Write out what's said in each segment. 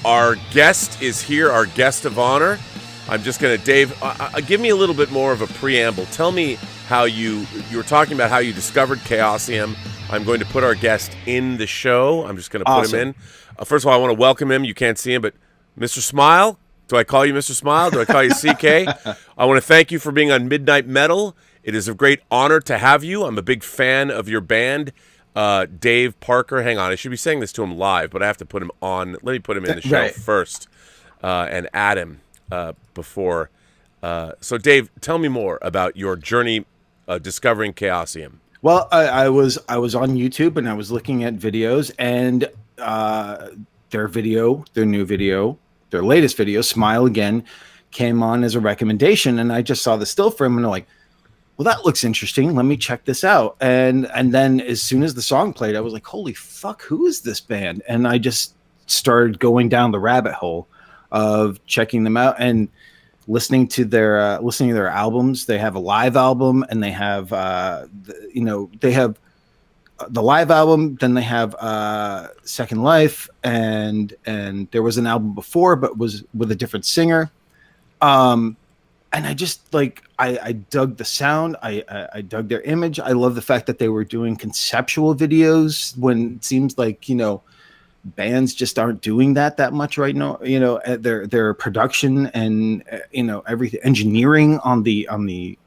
Our guest is here, our guest of honor. I'm just going to, Dave, give me a little bit more of a preamble. Tell me how you were talking about how you discovered Chaosium. I'm going to put our guest in the show. I'm just going to put him in. First of all, I want to welcome him. You can't see him, but Mr. Smile. Do I call you Mr. Smile? Do I call you CK? I want to thank you for being on Midnight Metal. It is a great honor to have you. I'm a big fan of your band. Dave Parker, hang on. I should be saying this to him live, but I have to put him on. Let me put him in the show first and add him before. So, Dave, tell me more about your journey discovering Chaosium. Well, I was on YouTube and I was looking at videos, and their latest video, Smile Again, came on as a recommendation, and I just saw the still frame and I'm like, well, that looks interesting. Let me check this out. And then as soon as the song played, I was like, holy fuck, who is this band? And I just started going down the rabbit hole of checking them out and listening to their albums. They have a live album, and they have they have the live album. Then they have Second Life, and there was an album before, but was with a different singer. And I just I dug the sound. I dug their image. I love the fact that they were doing conceptual videos when it seems like, bands just aren't doing that much right now. Their production and, everything, engineering on the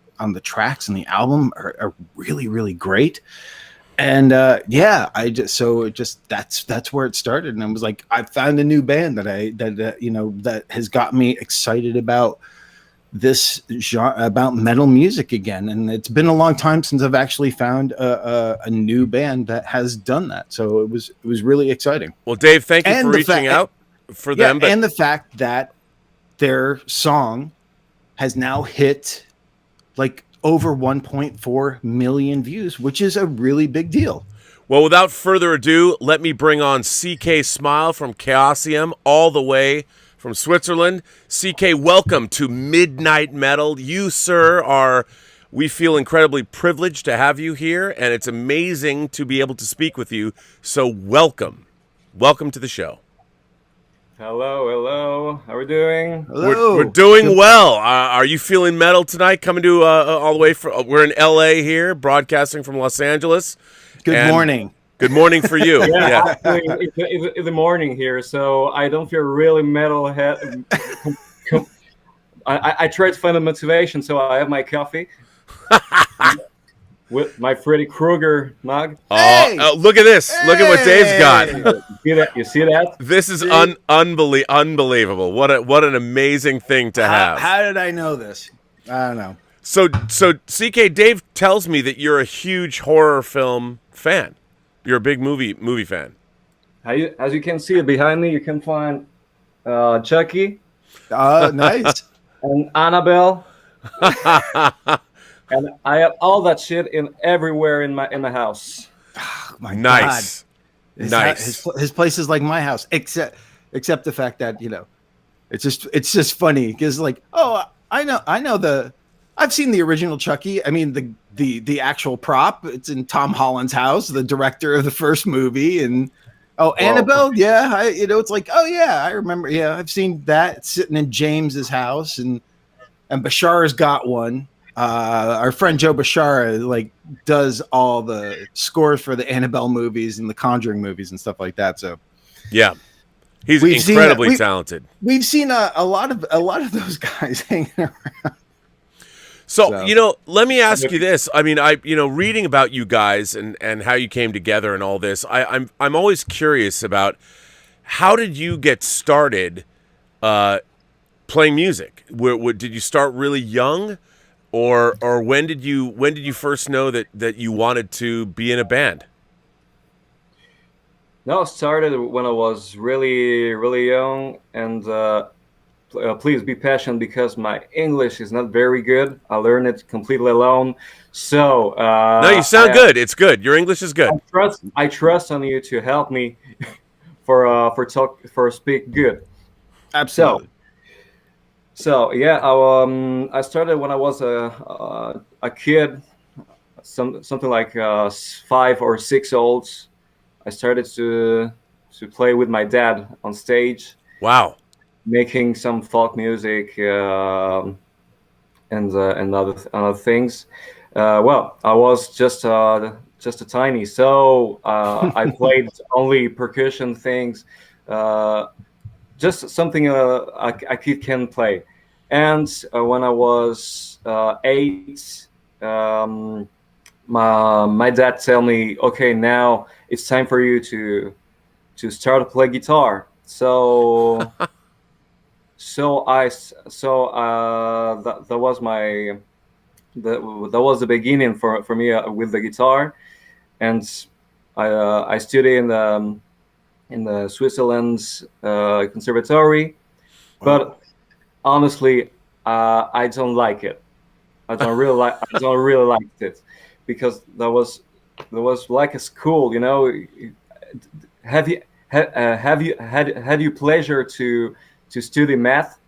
tracks and the album are really, really great. And that's where it started. And I was like, I found a new band that has got me excited about this genre, about metal music again. And it's been a long time since I've actually found a new band that has done that. So it was really exciting. Well, Dave, thank you for reaching out for them. But... And the fact that their song has now hit over 1.4 million views, which is a really big deal. Well, without further ado, let me bring on CK Smile from Chaosium, all the way from Switzerland. CK, welcome to Midnight Metal. You, sir, we feel incredibly privileged to have you here, and it's amazing to be able to speak with you. So welcome. Welcome to the show. Hello. How are we doing? Hello. We're doing well. Are you feeling metal tonight? Coming to all the way from, we're in LA here, broadcasting from Los Angeles. Good morning. Good morning for you. Yeah. It's the morning here, so I don't feel really metalhead. I try to find a motivation, so I have my coffee with my Freddy Krueger mug. Hey! Oh, look at this. Hey! Look at what Dave's got. You see that? This is unbelievable. What an amazing thing to have. How did I know this? I don't know. So CK, Dave tells me that you're a huge horror film fan. You're a big movie fan. As you can see behind me, you can find Chucky. Nice. And Annabelle. And I have all that shit everywhere in my house. Oh, my nice. God. Nice. His place is like my house, except the fact that it's just funny because I've seen the original Chucky. I mean the actual prop. It's in Tom Holland's house, the director of the first movie, and Annabelle. Yeah, it's like, oh yeah, I remember. Yeah, I've seen that sitting in James's house, and Bashar's got one. Our friend Joe Bashara does all the scores for the Annabelle movies and the Conjuring movies and stuff like that. So yeah, he's incredibly talented. We've seen a lot of those guys hanging around. So, let me ask you this. I mean, reading about you guys and how you came together and all this, I'm always curious about how did you get started playing music? Did you start really young, or when did you first know that you wanted to be in a band? No, it started when I was really, really young, and please be patient because my English is not very good. I learned it completely alone. So no, you sound good. It's good. Your English is good. I trust on you to help me for speak good. Absolutely. So yeah, I started when I was a kid, something like 5 or 6 olds. I started to play with my dad on stage. Wow. making some folk music and other things. Well, I was just a tiny, so I played only percussion things, just something a kid can play. And when I was 8, my dad tell me, okay, now it's time for you to start to play guitar. So that was that was the beginning for me with the guitar, and I studied in the Switzerland's conservatory, but honestly, I don't like it. I don't really like it, because there was like a school, you know. Have you had you pleasure to study math?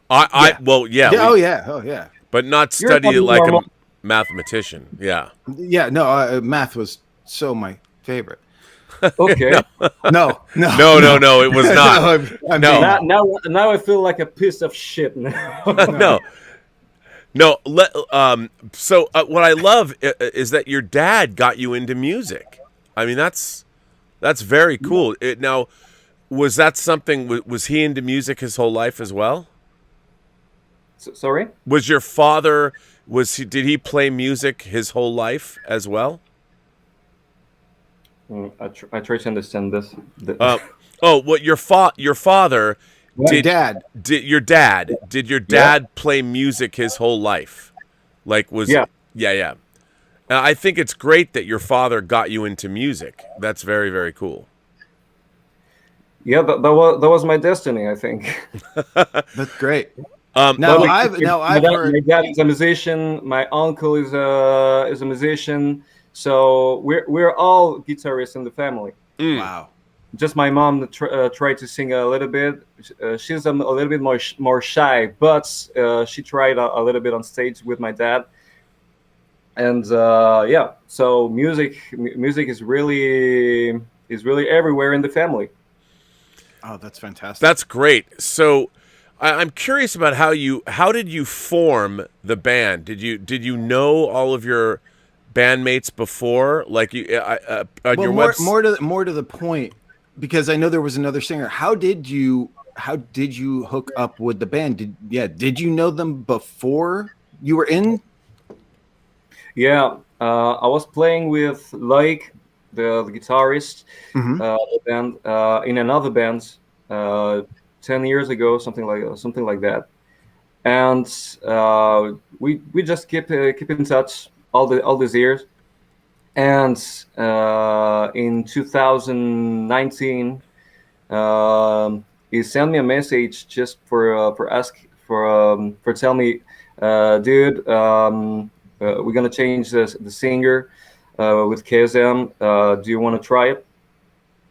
Well, yeah. Yeah, oh yeah. But not You're study it probably like a normal. mathematician. Yeah. Yeah, no, math was so my favorite. Okay. No, No, it was not. I'm No. Now I feel like a piece of shit now. No. So what I love is that your dad got you into music. I mean, that's very cool. Now, was that something? Was he into music his whole life as well? Sorry? Was your father? Did he play music his whole life as well? I try to understand this. What your father did? Dad. Did your dad play music his whole life? Like yeah. I think it's great that your father got you into music. That's very, very cool. Yeah, that was my destiny, I think. That's great. Um, Now Well, I've heard. my dad is a musician. My uncle is a musician. So we're all guitarists in the family. Wow. Just my mom tried to sing a little bit. She's a little bit more shy, but she tried a little bit on stage with my dad. And yeah, so music is really everywhere in the family. Oh, that's fantastic. That's great. So I'm curious about how did you form the band? Did you know all of your bandmates before? Like you on your website? More to the point, because I know there was another singer. How did you hook up with the band? Did you know them before you were in? Yeah, I was playing with the guitarist, the band, in another band 10 years ago, something like that, and we just keep in touch all these years. And in 2019, he sent me a message just for tell me, dude, we're gonna change the singer with CHAOSUM. Do you want to try it?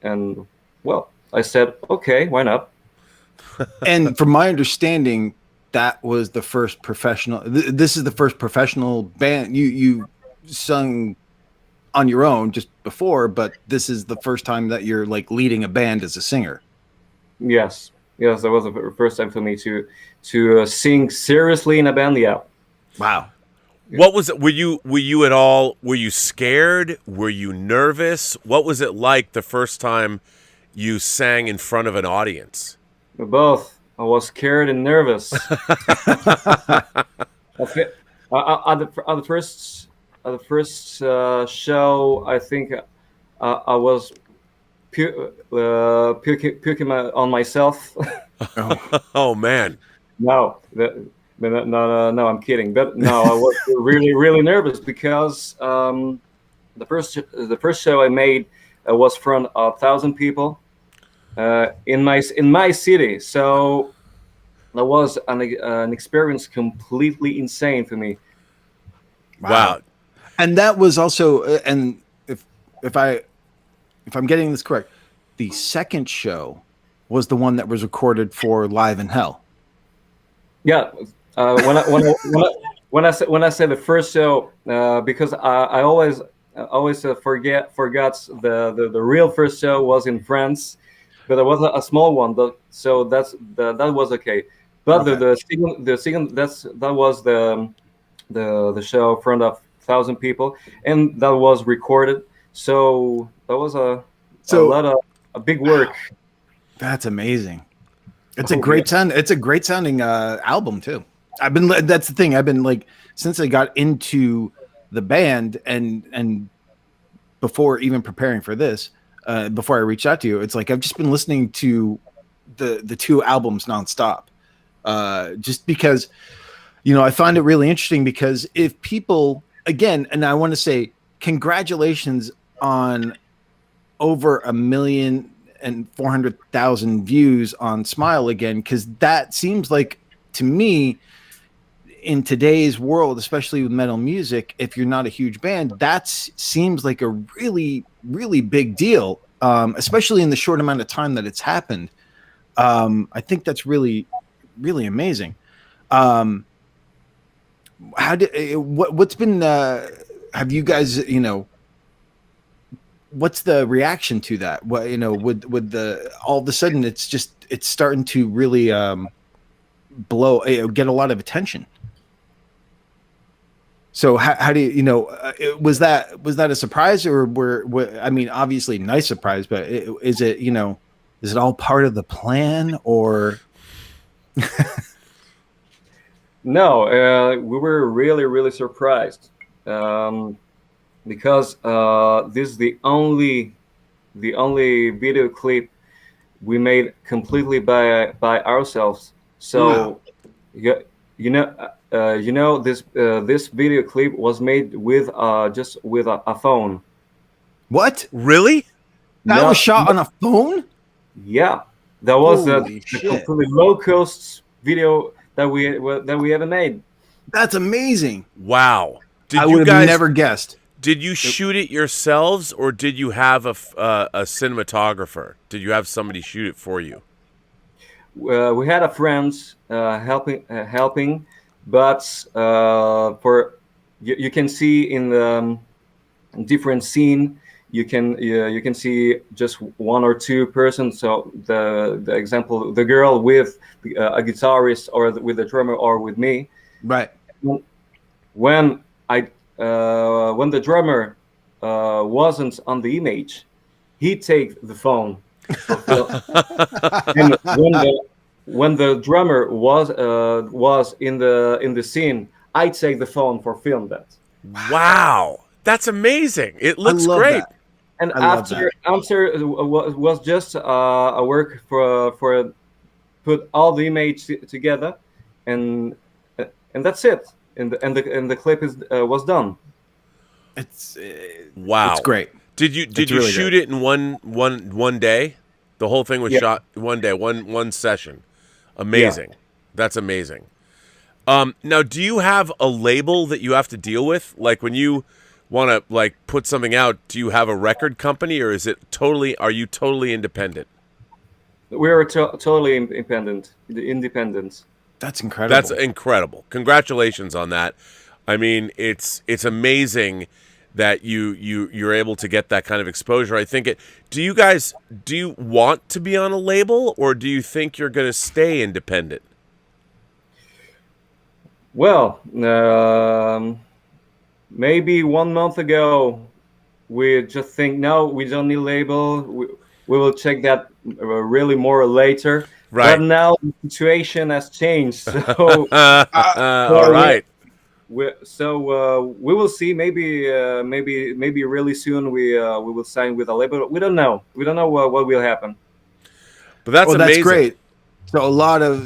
And well, I said, okay, why not? And from my understanding, that was the first professional. This is the first professional band you sung on your own just before, but this is the first time that you're like leading a band as a singer. Yes, that was the first time for me to sing seriously in a band. Yeah. Wow. What was it? Were you at all? Were you scared? Were you nervous? What was it like the first time you sang in front of an audience? Both. I was scared and nervous. At the first show, I think I was puking on myself. Oh man. No, no, I'm kidding. But no, I was really nervous because the first show I made was from 1,000 people in my city. So that was an experience completely insane for me. Wow. And that was also, and if I'm getting this correct, the second show was the one that was recorded for Live in Hell. Yeah. When I say the first show, because I always forgot the real first show was in France, but there was a small one. So that was okay. But Okay. the second that was the show in front of 1,000 people, and that was recorded. So that was a So lot of a big work. that's amazing. It's a Oh yeah. great sound. It's a great sounding album too. That's the thing. I've been like since I got into the band and before even preparing for this, before I reached out to you, it's like I've just been listening to the two albums nonstop. Just because I find it really interesting because if people again, and I want to say congratulations on over 1,400,000 views on Smile again, because that seems like to me in today's world, especially with metal music, if you're not a huge band, that seems like a really, really big deal, especially in the short amount of time that it's happened. I think that's really, really amazing. What's been, have you guys, what's the reaction to that? What, with the, all of a sudden it's starting to really, get a lot of attention. So how do was that a surprise or I mean, obviously nice surprise, but is it all part of the plan or? No, we were really, really surprised because this is the only video clip we made completely by ourselves. So, Wow. this video clip was made with just with a phone. What? Really? That No, was shot on a phone? yeah, that was Holy the shit. completely low cost video that we ever made. That's amazing. Wow. I Did you would have guys never guessed. did you shoot it yourselves or did you have a cinematographer? Did you have somebody shoot it for you? We had a friend helping, but for you can see in the different scene you can see just one or two persons. So the example, the girl with a guitarist or with the drummer or with me. Right. When when the drummer wasn't on the image, he take the phone. And when the drummer was in the scene, I take the phone for film that. Wow. That's amazing. It I looks love great. that. And I love that. after was just a work for put all the image together, and that's it. And the clip was done. It's Wow. It's great. Did you really shoot great. it in one day? The whole thing was Yeah. shot one day, one session. Amazing. That's amazing. Now, do you have a label that you have to deal with? Like when you want to like put something out, do you have a record company or is it are you totally independent? We are totally independent. That's incredible. That's incredible. Congratulations on that. I mean, it's amazing that you're able to get that kind of exposure. I think do you want to be on a label or do you think you're going to stay independent? Well, maybe 1 month ago, we just think, no, we don't need label. We will check that really more later. Right. But now the situation has changed. So, All right. we will see. Maybe really soon we will sign with a label. We don't know. We don't know what will happen. But that's amazing. That's great.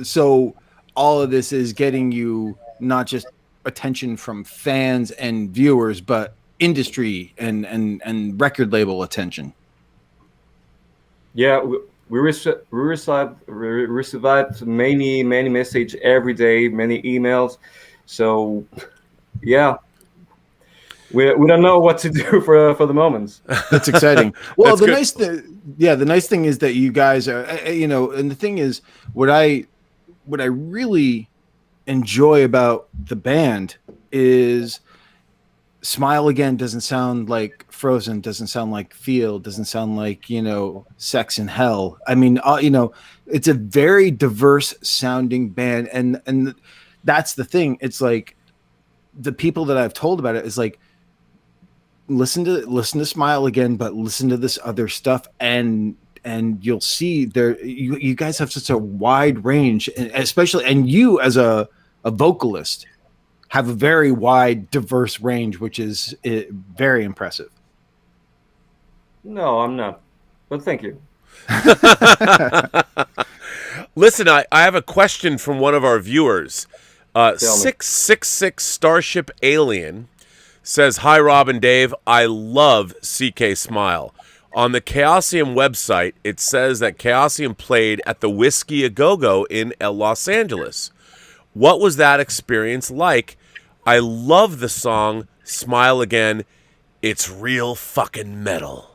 So all of this is getting you not just attention from fans and viewers, but industry and record label attention. Yeah, we receive many messages every day, many emails. So, yeah, we don't know what to do for the moment. That's exciting. Well, That's the nice thing is that you guys are, and the thing is, what I really enjoy about the band is Smile Again doesn't sound like Frozen, doesn't sound like Feel, doesn't sound like, you know, Sex in Hell. I mean, you know, it's a very diverse sounding band, and that's the thing. It's like the people that I've told about it is like, listen to Smile Again, but listen to this other stuff, and you'll see there you guys have such a wide range, and especially, and you as a vocalist have a very wide, diverse range, which is very impressive. No, I'm not. But thank you. Listen, I have a question from one of our viewers. 666 Starship Alien says, "Hi, Rob and Dave. I love CK Smile. On the Chaosium website, it says that Chaosium played at the Whisky A Go-Go in Los Angeles. What was that experience like? I love the song Smile Again. It's real fucking metal."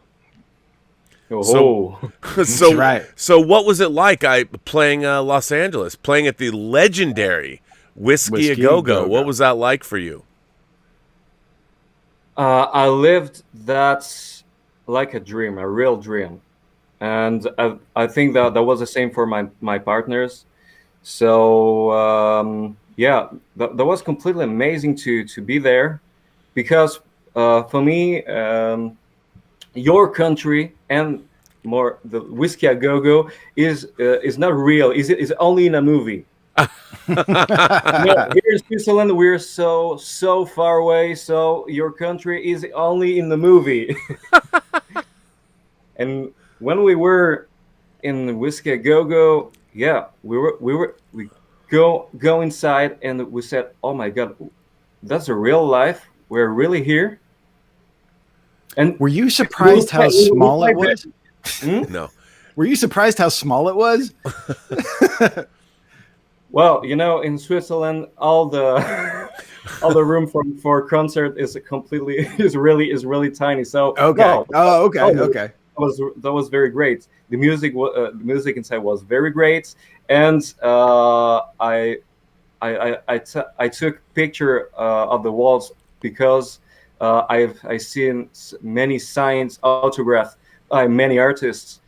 Oh, So, right. So what was it like playing Los Angeles, playing at the legendary Whisky A Go-Go? What was that like for you? I lived that like a dream, a real dream, and I think that was the same for my partners. So yeah, that was completely amazing to be there, because for me, your country and more the Whisky A Go-Go is not real. Is only in a movie. No, here in Switzerland, we're so far away. So your country is only in the movie. And when we were in Whisky A Go-Go, yeah, we go inside and we said, "Oh my God, that's a real life. We're really here." And were you surprised how small it was? No. Were you surprised how small it was? Well, you know, in Switzerland, all the room for concert is really tiny. So Okay. no, Okay. that was very great. The music inside was very great, and I took picture of the walls because I've seen many signs autographed by many artists.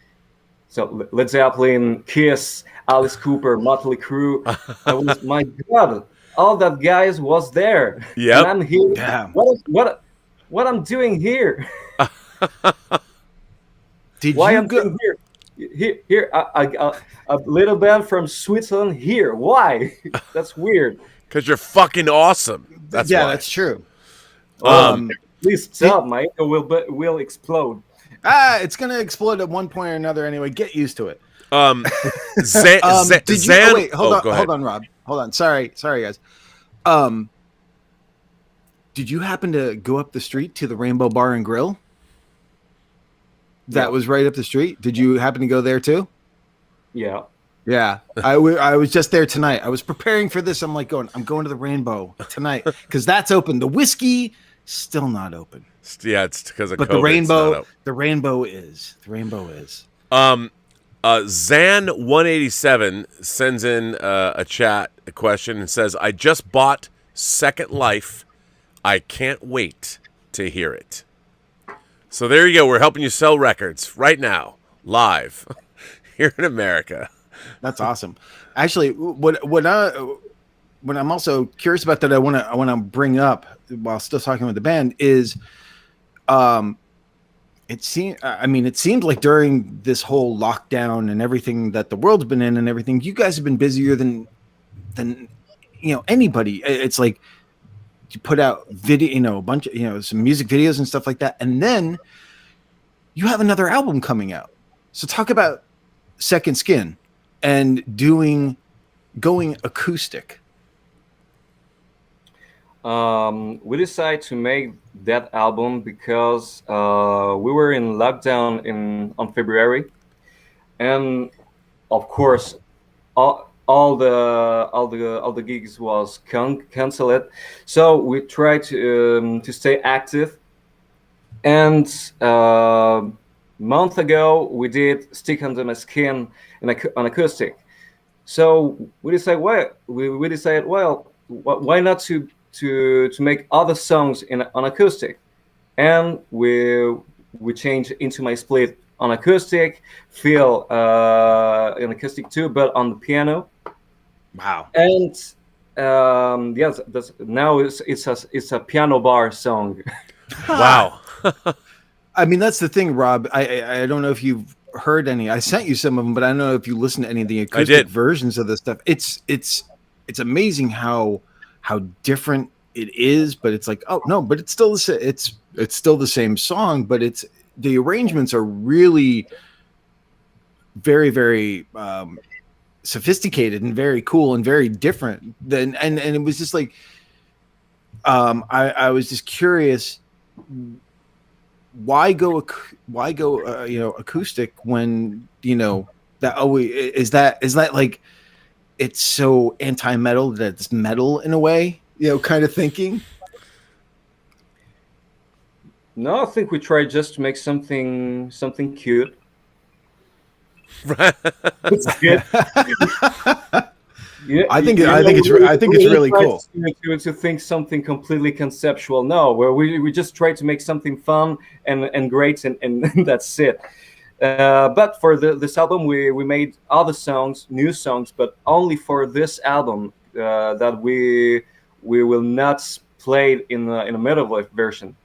So Led Zeppelin, Kiss, Alice Cooper, Motley Crue. I was, my God, all that guys was there. Yep. And I'm here. Damn. What I'm doing here? Did Why you I'm go? doing here? A little band from Switzerland here. Why? That's weird. Because you're fucking awesome. That's why. That's true. Please stop. My ego will explode. It's gonna explode at one point or another anyway. Get used to it. Zan, Did you? Zan, wait, hold on, Rob. Hold on. Sorry, guys. Did you happen to go up the street to the Rainbow Bar and Grill? That was right up the street. Did you happen to go there too? Yeah. Yeah, I was just there tonight. I was preparing for this. I'm going to the Rainbow tonight because that's open. The Whisky still not open. Yeah, it's because of but COVID. the rainbow is. Zan187 sends in a question and says, "I just bought Second Life. I can't wait to hear it." So there you go. We're helping you sell records right now, live here in America. That's awesome. Actually, what I'm also curious about that I want to bring up while still talking with the band is, it seemed like during this whole lockdown and everything that the world's been in and everything, you guys have been busier than anybody. It's like you put out video, a bunch of some music videos and stuff like that, and then you have another album coming out. So talk about Second Skin and going acoustic. We decided to make that album because we were in lockdown on February, and of course, all the gigs was canceled. So we tried to stay active, and month ago we did Stick Under My Skin on acoustic. So we decided, why not to make other songs on acoustic? and we changed into my split on acoustic, Phil in acoustic too, but on the piano. Wow. And yes, now it's a piano bar song. Wow. I mean, that's the thing, Rob. I don't know if you've heard any. I sent you some of them, but I don't know if you listened to any of the acoustic versions of this stuff. It's amazing how different it is, but it's like, oh no, but it's still it's still the same song, but it's the arrangements are really very, very sophisticated and very cool and very different than and it was just like I was just curious, why go acoustic when that always is that like it's so anti-metal that it's metal in a way, kind of thinking. No, I think we tried just to make something cute. It's good. Yeah, I think it's really cool to think something completely conceptual. No, where we just try to make something fun and great, and that's it. But for this album, we made other songs, new songs, but only for this album that we will not play it in a metal version.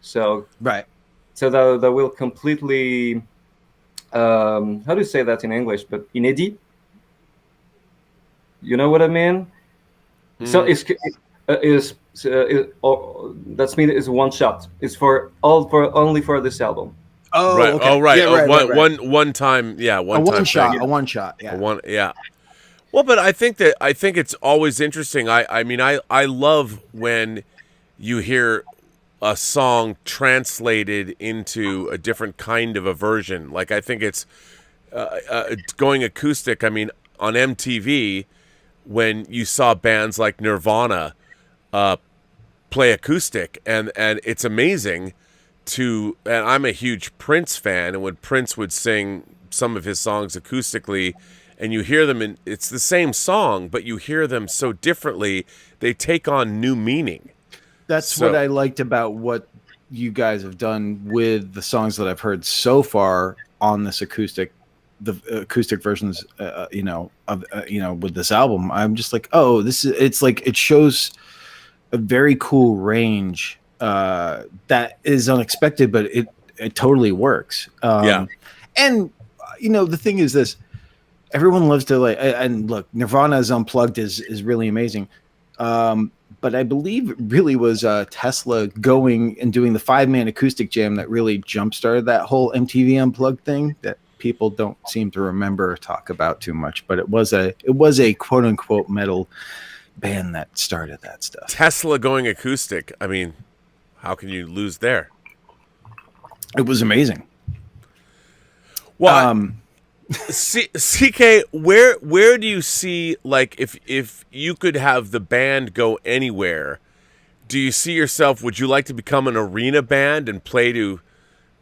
So right. So that will completely how do you say that in English? But inédit. You know what I mean? So that's mean is one shot. It's only for this album. Oh, right. Okay. Oh, right. Yeah, right. One time. Yeah. One shot. A one shot. Yeah. Yeah. Well, but I think it's always interesting. I mean, I love when you hear a song translated into a different kind of a version. Like, I think it's going acoustic. I mean, on MTV, when you saw bands like Nirvana play acoustic, and it's amazing and I'm a huge Prince fan, and when Prince would sing some of his songs acoustically, and you hear them, and it's the same song, but you hear them so differently, they take on new meaning. That's what I liked about what you guys have done with the songs that I've heard so far on this acoustic, the acoustic versions, with this album. I'm just like, oh, it's like it shows a very cool range that is unexpected, but it totally works. And the thing is this. Everyone loves to and look, Nirvana's Unplugged is really amazing. But I believe it really was Tesla going and doing the 5-man acoustic jam that really jump-started that whole MTV Unplugged thing that people don't seem to remember or talk about too much. But it was a quote-unquote metal band that started that stuff. Tesla going acoustic. I mean, how can you lose there? It was amazing. Well, CK, where do you see, like, if you could have the band go anywhere, do you see yourself, would you like to become an arena band and play to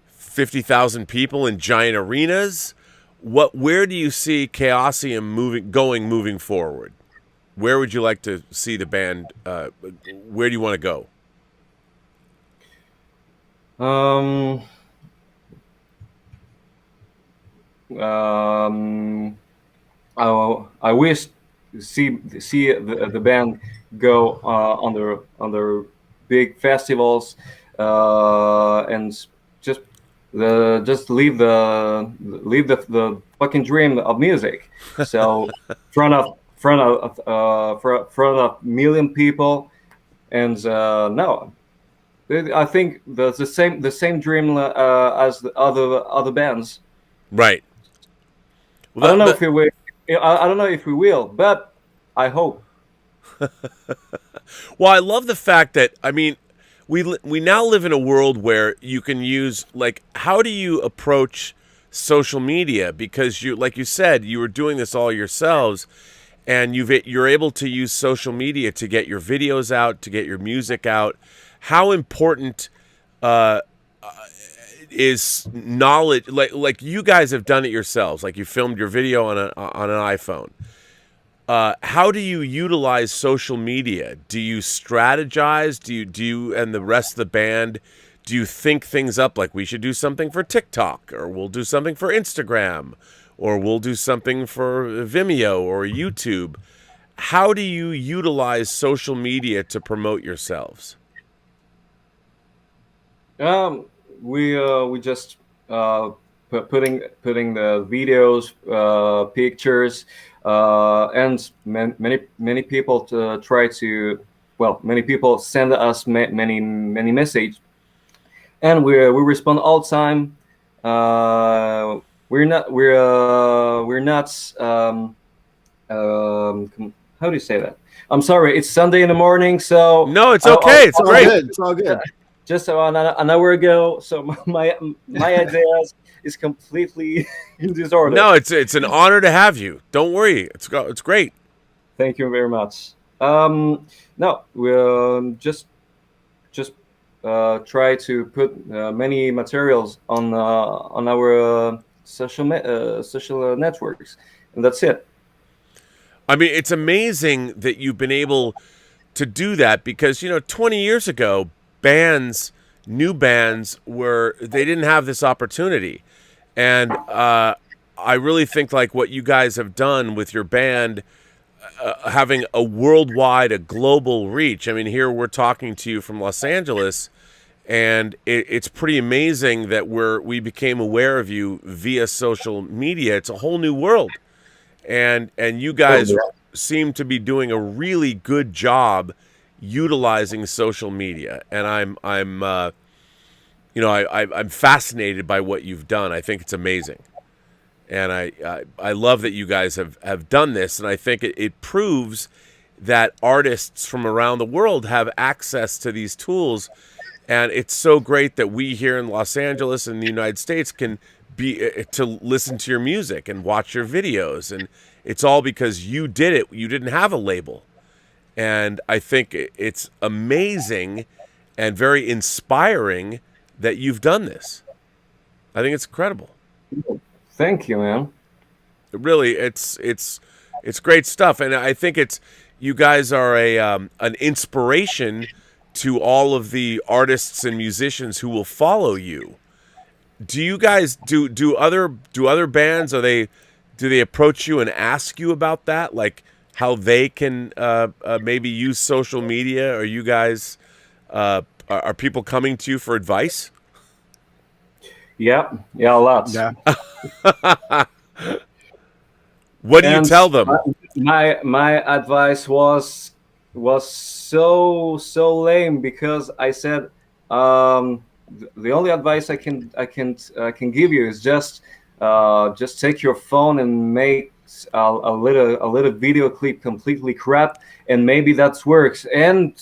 50,000 people in giant arenas? Where do you see Chaosium moving forward? Where would you like to see the band? Where do you want to go? I wish to see the band go on their big festivals and just leave the fucking dream of music. So front of million people, and no, I think the same dream as the other bands. Right. Well, I don't know if we will, but I hope. Well, I love the fact that, I mean, we now live in a world where you can use, like, how do you approach social media? Because like you said, you were doing this all yourselves, and you're able to use social media to get your videos out, to get your music out. How important is knowledge, like you guys have done it yourselves, like you filmed your video on an iPhone. How do you utilize social media? Do you strategize? Do you and the rest of the band, do you think things up like we should do something for TikTok, or we'll do something for Instagram, or we'll do something for Vimeo or YouTube? How do you utilize social media to promote yourselves? We just putting the videos, pictures, and many people try to. Well, many people send us many messages, and we respond all the time. We're not. How do you say that? I'm sorry. It's Sunday in the morning, so No, it's okay. It's great. It's all good. Just an hour ago, so my ideas is completely in disorder. No, it's an honor to have you. Don't worry. It's great. Thank you very much. No, we just try to put many materials on our social networks, and that's it. I mean, it's amazing that you've been able to do that because, 20 years ago, new bands they didn't have this opportunity. And I really think like what you guys have done with your band, having a worldwide, a global reach. I mean, here we're talking to you from Los Angeles, and it's pretty amazing that we became aware of you via social media. It's a whole new world. And you guys seem to be doing a really good job utilizing social media, and I'm fascinated by what you've done. I think it's amazing, and I love that you guys have done this, and I think it proves that artists from around the world have access to these tools, and it's so great that we here in Los Angeles and the United States can to listen to your music and watch your videos, and it's all because you did it. You didn't have a label. And I think it's amazing and very inspiring that you've done this. I think it's incredible. Thank you, man. Really, it's great stuff, and I think you guys are an inspiration to all of the artists and musicians who will follow you. Do you guys do other bands? Do they approach you and ask you about that, like how they can maybe use social media? Or you guys are people coming to you for advice? Yeah, a lot. Yeah. What do you tell them? My advice was so lame because I said the only advice I can give you is just take your phone and make a little video clip completely crap, and maybe that works. And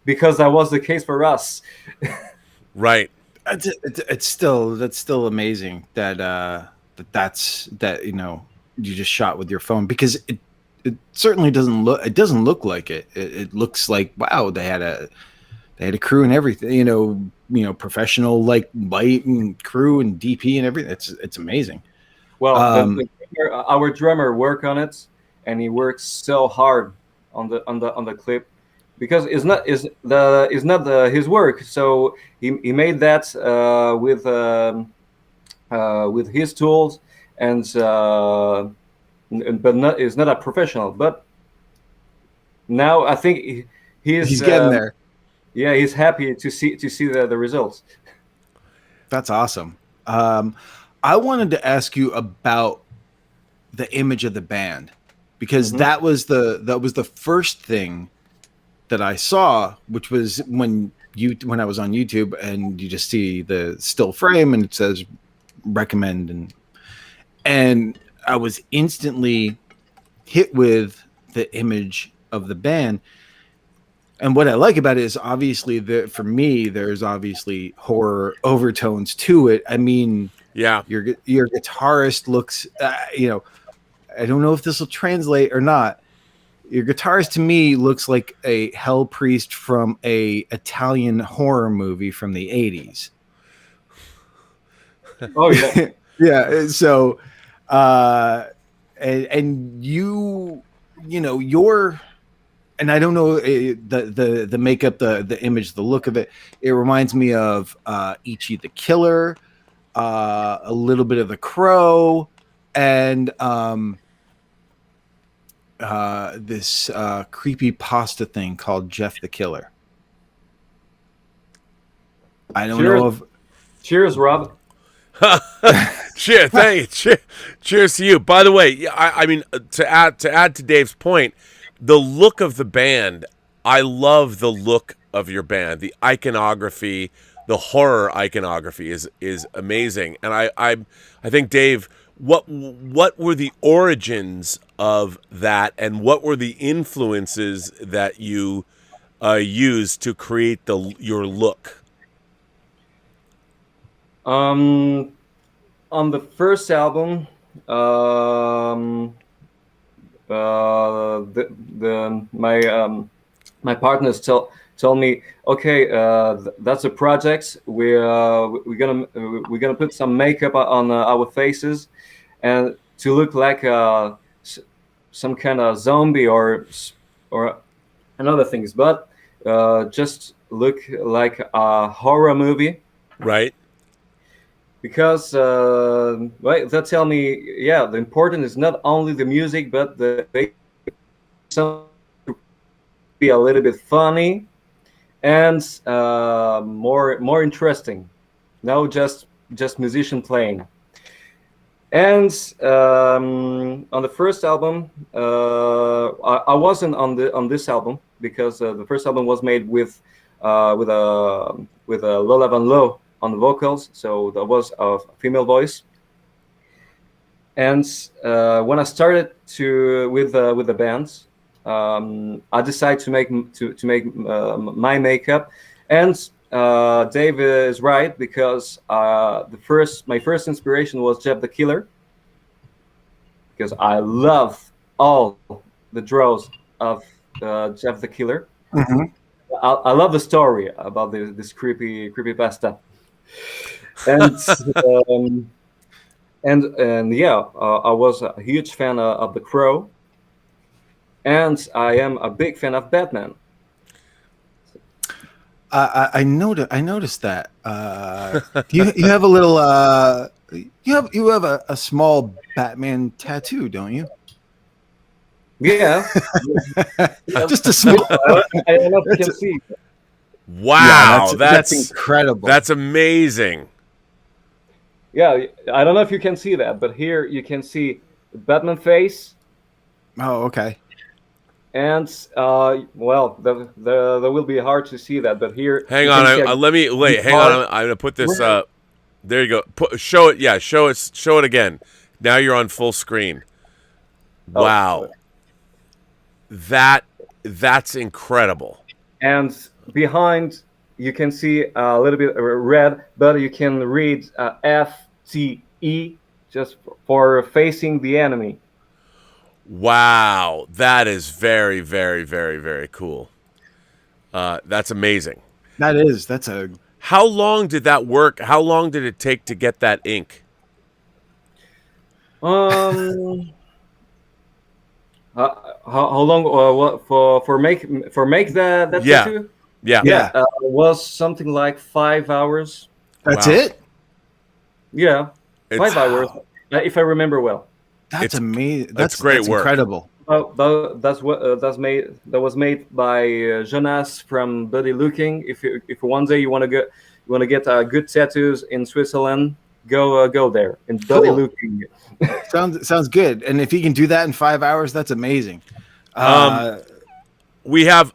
because that was the case for us. Right. That's still amazing that you just shot with your phone, because it certainly doesn't look like it. It looks like, wow, they had a crew and everything, professional like light and crew and DP and everything. It's amazing. Well, our drummer worked on it, and he works so hard on the clip, because it's not his work. So he made that with his tools, and but is not a professional. But now I think he's getting there. Yeah, he's happy to see the results. That's awesome. I wanted to ask you about the image of the band, because that was the first thing that I saw, which was when I was on YouTube, and you just see the still frame and it says recommend, and I was instantly hit with the image of the band. And what I like about it is, obviously, for me, there's obviously horror overtones to it. I mean, yeah, your guitarist looks, I don't know if this will translate or not. Your guitarist to me looks like a hell priest from a Italian horror movie from the 80s. Oh yeah, yeah. So, and your and I don't know the makeup, the image, the look of it. It reminds me of Ichi the Killer, a little bit of The Crow, and this creepy pasta thing called Jeff the Killer. I don't know if. Cheers, Rob. Cheers, thank you. Cheers to you. By the way, I mean to add to Dave's point, the look of the band. I love the look of your band. The iconography, the horror iconography is amazing. And I think, Dave, what were the origins of that, and what were the influences that you used to create your look? On the first album, my partners tell me, okay, that's a project. We're gonna put some makeup on our faces, and to look like some kind of zombie or another things, but just look like a horror movie, right? Because they tell me, yeah, the important is not only the music, but the some be a little bit funny and more interesting. No, just musician playing. And on the first album, I wasn't on this album because the first album was made with Lola Van Loo on the vocals, so that was a female voice. And when I started with the band, I decided to make my makeup. And Dave is right, because my first inspiration was Jeff the Killer, because I love all the draws of Jeff the Killer. Mm-hmm. I love the story about this creepy pasta. And and yeah, I was a huge fan of The Crow, and I am a big fan of Batman. I noticed that. You have a little you have a small Batman tattoo, don't you? Yeah, Just a small. I don't know if you can see. Wow, yeah, that's incredible. That's amazing. Yeah, I don't know if you can see that, but here you can see the Batman face. Oh, okay. And well, that will be hard to see that, but here. Hang on, hang on. I'm gonna put this. There you go. Show it. Yeah, show it again. Now you're on full screen. Wow, that's incredible. And behind, you can see a little bit red, but you can read FTE just for facing the enemy. Wow, that is very, very, very, very cool. That's amazing. That's a. How long did that work? How long did it take to get that ink? How long? What for make that tattoo? Yeah. Was something like 5 hours. That's Wow. it. Yeah, 5 hours, if I remember well. That's amazing. That's great that's work. Incredible. That was made by Jonas from Bloody Looking. If one day you want to get good tattoos in Switzerland, go there in Bloody Cool. Looking. Sounds good. And if he can do that in 5 hours, that's amazing. We have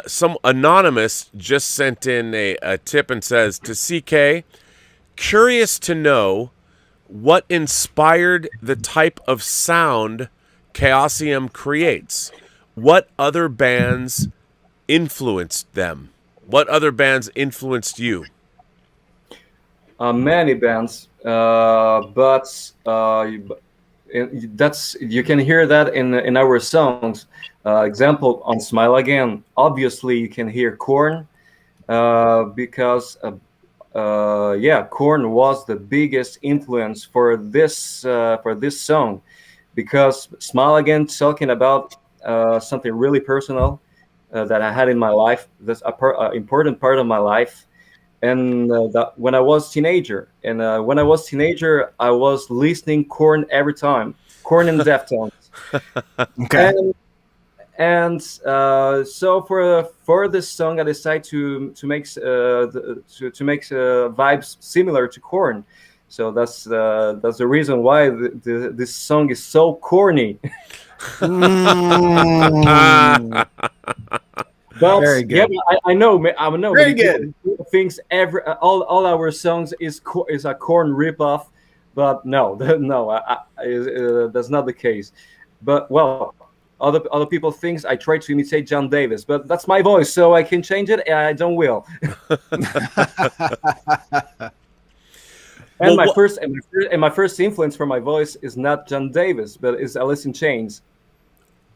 some anonymous just sent in a tip and says, to CK, curious to know what inspired the type of sound Chaosium creates. What other bands influenced them? What other bands influenced you? Many bands, but that's, you can hear that in our songs. Example, on Smile Again, obviously you can hear Korn, because Korn was the biggest influence for this song, because Smile Again talking about something really personal that I had in my life. That's a important part of my life. And when I was teenager, I was listening Korn every time, Korn and Deftones. Okay. And so for this song, I decided to make vibes similar to Korn. So that's the reason why this song is so corny. Mm. But Very yeah, good. I know Very many people thinks all our songs is a Korn ripoff, but no, no, that's not the case. But well, other people thinks I try to imitate John Davis, but that's my voice, so I can change it, and I don't will. And my first influence for my voice is not John Davis, but is Alice in Chains.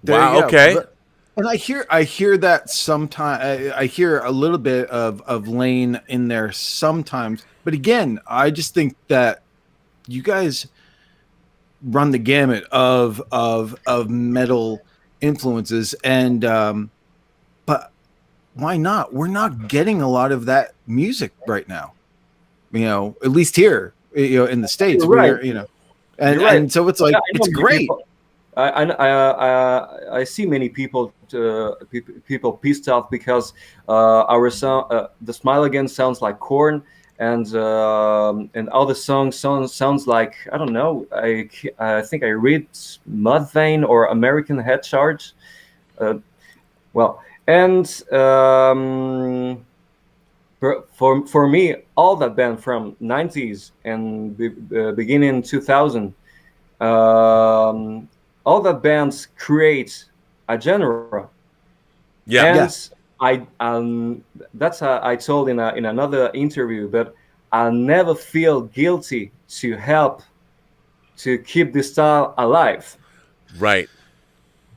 Wow. Okay. And I hear that sometimes. I hear a little bit of Lane in there sometimes, but again, I just think that you guys run the gamut of metal influences, and but why not? We're not getting a lot of that music right now. At least here, in the States, You're right. we're and so it's like Yeah, it's great. I see many people pissed off because our song, "The Smile Again," sounds like Korn, and all the songs sounds like, I don't know. I think I read Mudvayne or American Head Charge. Well, and for me, all that band from 90s and beginning 2000. All the bands create a genre. Yeah. And I told in another interview that I never feel guilty to help to keep the style alive. Right.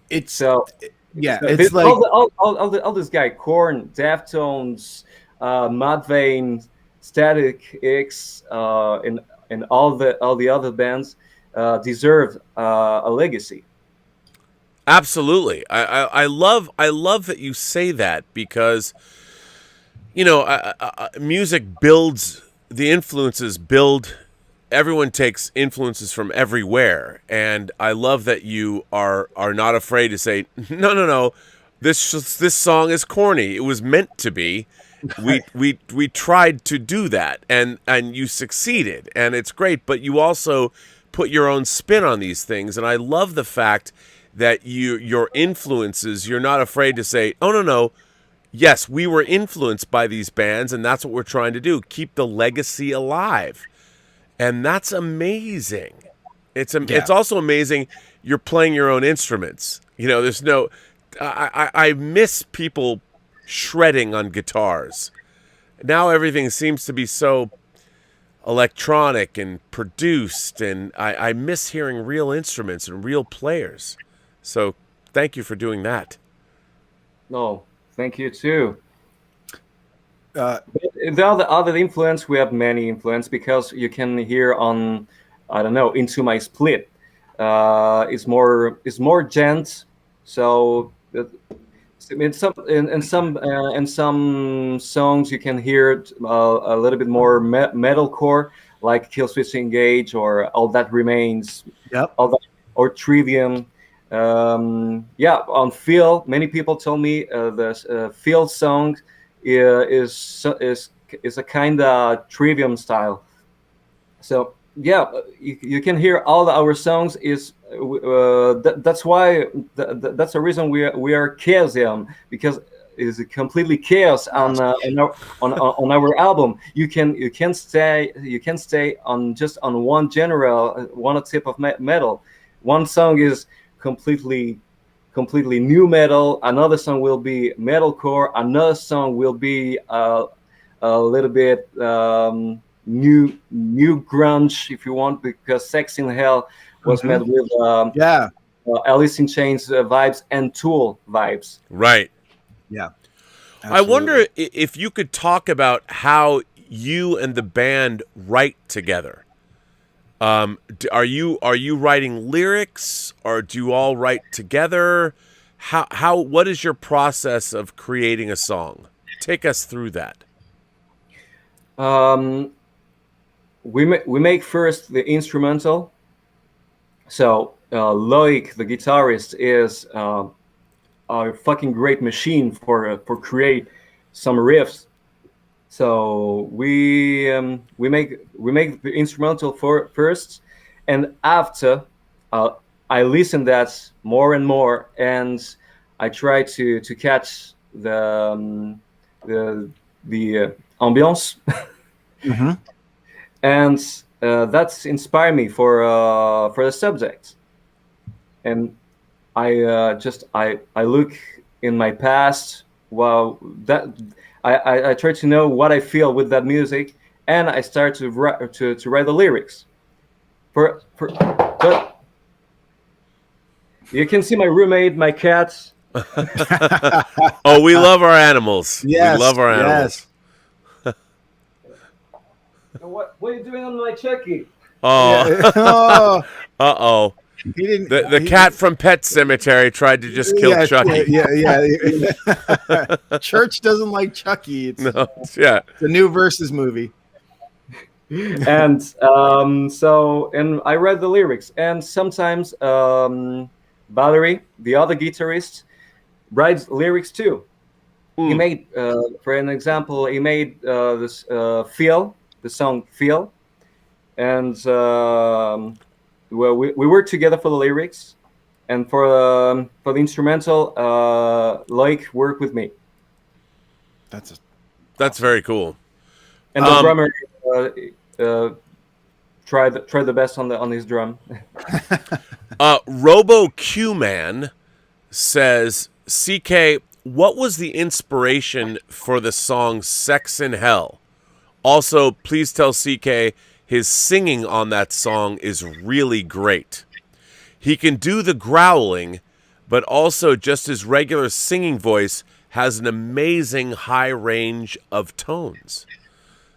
It's it's like all this guy, Korn, Deftones, Mudvayne, Static X, and all the other bands deserve a legacy. Absolutely. I love that you say that, because music builds, the influences build, everyone takes influences from everywhere, and I love that you are not afraid to say no, this song is corny, it was meant to be. We tried to do that, and you succeeded, and it's great, but you also put your own spin on these things, and I love the fact that your influences, you're not afraid to say, oh no, yes, we were influenced by these bands, and that's what we're trying to do, keep the legacy alive. And that's amazing. It's also amazing you're playing your own instruments. There's no, I miss people shredding on guitars. Now everything seems to be so electronic and produced, and I miss hearing real instruments and real players. So thank you for doing that. No, thank you too. The other influence, we have many influence, because you can hear on, I don't know, Into My Split. It's more gent. So in some songs you can hear a little bit more metalcore, like Killswitch Engage or All That Remains. Yep. Or Trivium. On Feel, many people told me the Feel song is a kind of Trivium style. So yeah, you can hear all our songs. That's why that's the reason we are Chaosium, because it's completely chaos on our album. You can stay on just on one type of metal. One song is completely new metal. Another song will be metalcore. Another song will be a little bit new grunge, if you want, because Sex in Hell was made with Alice in Chains vibes and Tool vibes. Right. Yeah. Absolutely. I wonder if you could talk about how you and the band write together. Are you writing lyrics, or do you all write together? what is your process of creating a song? Take us through that. We make first the instrumental. So Loic, the guitarist, is a fucking great machine for create some riffs. So we make the instrumental first, and after I listen that more and more, and I try to catch the ambiance, Mm-hmm. and that's inspired me for the subject. And I look in my past. Wow, that I try to know what I feel with that music, and I start to write the lyrics. But you can see my roommate, my cats. Oh, we love our animals. Yes, we love our animals. What are you doing on my Chucky? Oh, Yeah. Oh, uh-oh. he didn't. The cat from Pet Cemetery tried to just kill Chucky. Yeah. Church doesn't like Chucky. It's, No, yeah. it's a new Versus movie. And and I read the lyrics, and sometimes Valerie, the other guitarist, writes lyrics too. He made, for an example, he made this "Feel," the song "Feel," and well, we worked together for the lyrics, and for the instrumental, Loic worked with me. That's very cool. And the drummer tried the best on his drum. Robo Q Man says, CK, what was the inspiration for the song Sex in Hell? Also, please tell CK his singing on that song is really great. He can do the growling, but also just his regular singing voice has an amazing high range of tones.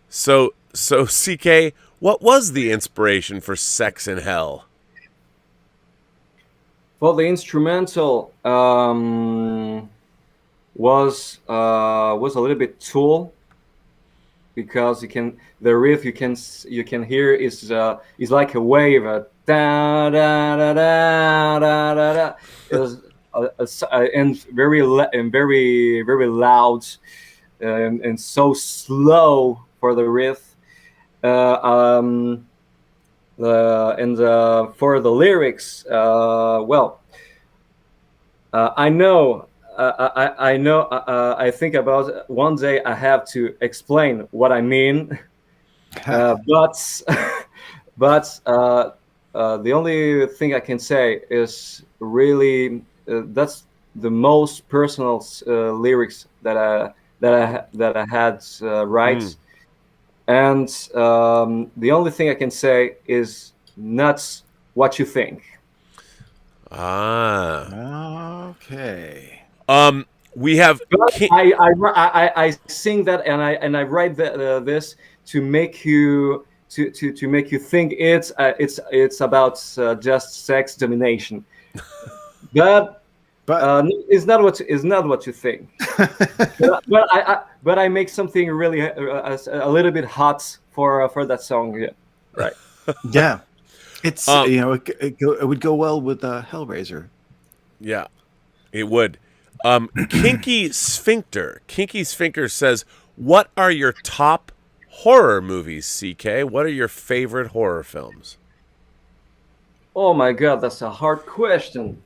So CK, what was the inspiration for Sex in Hell? Well, the instrumental was a little bit Tool, because the riff you can hear is like a wave, da da da da da da da. It was and very loud, and so slow for the riff. For the lyrics, I know. I think about one day I have to explain what I mean, but the only thing I can say is really that's the most personal lyrics that I had write, and the only thing I can say is not what you think. Okay. We have. I sing that, and I write this to make you to make you think it's about just sex domination, but it's not what you think. but I make something really a little bit hot for that song. Yeah, right. Yeah, it's it would go well with Hellraiser. Yeah, it would. Kinky Sphincter says, what are your top horror movies, CK? What are your favorite horror films? Oh my god, that's a hard question.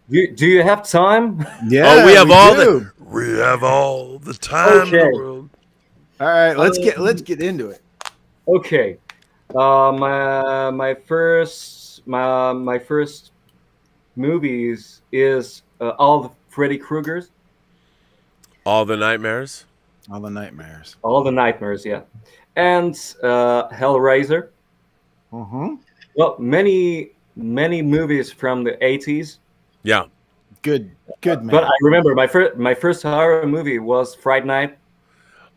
Do you have time? Yeah, we have all the time in the world. All right, let's get into it. Okay. My first movies is all the Freddy Kruegers. All the Nightmares? All the Nightmares. All the Nightmares, yeah. And Hellraiser. Mm-hmm. Well, many movies from the 80s. Yeah. Good man. But I remember my first horror movie was Fright Night.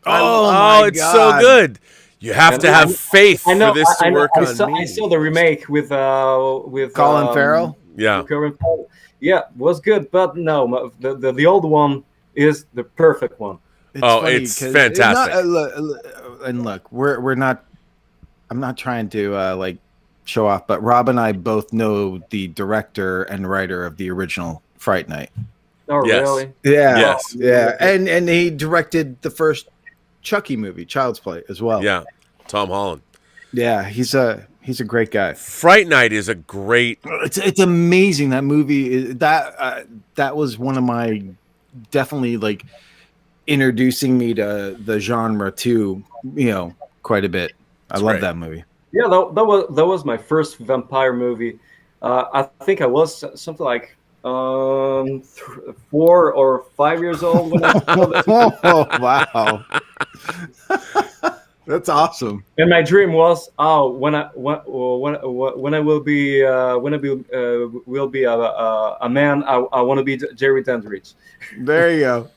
Oh it's so good. You have to have faith for this to work on me. I saw the remake with Colin Farrell. Yeah. current part, yeah, was good, but no, the old one is the perfect one. It's Oh, funny it's because fantastic. and look, we're not. I'm not trying to like show off, but Rob and I both know the director and writer of the original Fright Night. Oh, Yes. really? Yeah, Yes. yeah, and he directed the first Chucky movie, Child's Play, as well. Yeah. Tom Holland. Yeah, he's a great guy. Fright Night is a great. It's amazing, that movie. That was one of my, definitely, like, introducing me to the genre too, quite a bit. I love that movie. Yeah, that was my first vampire movie. I think I was something like 4 or 5 years old when I saw this. Oh, wow. That's awesome. And my dream was, when I will be a man, I want to be Jerry Dandridge. There you go.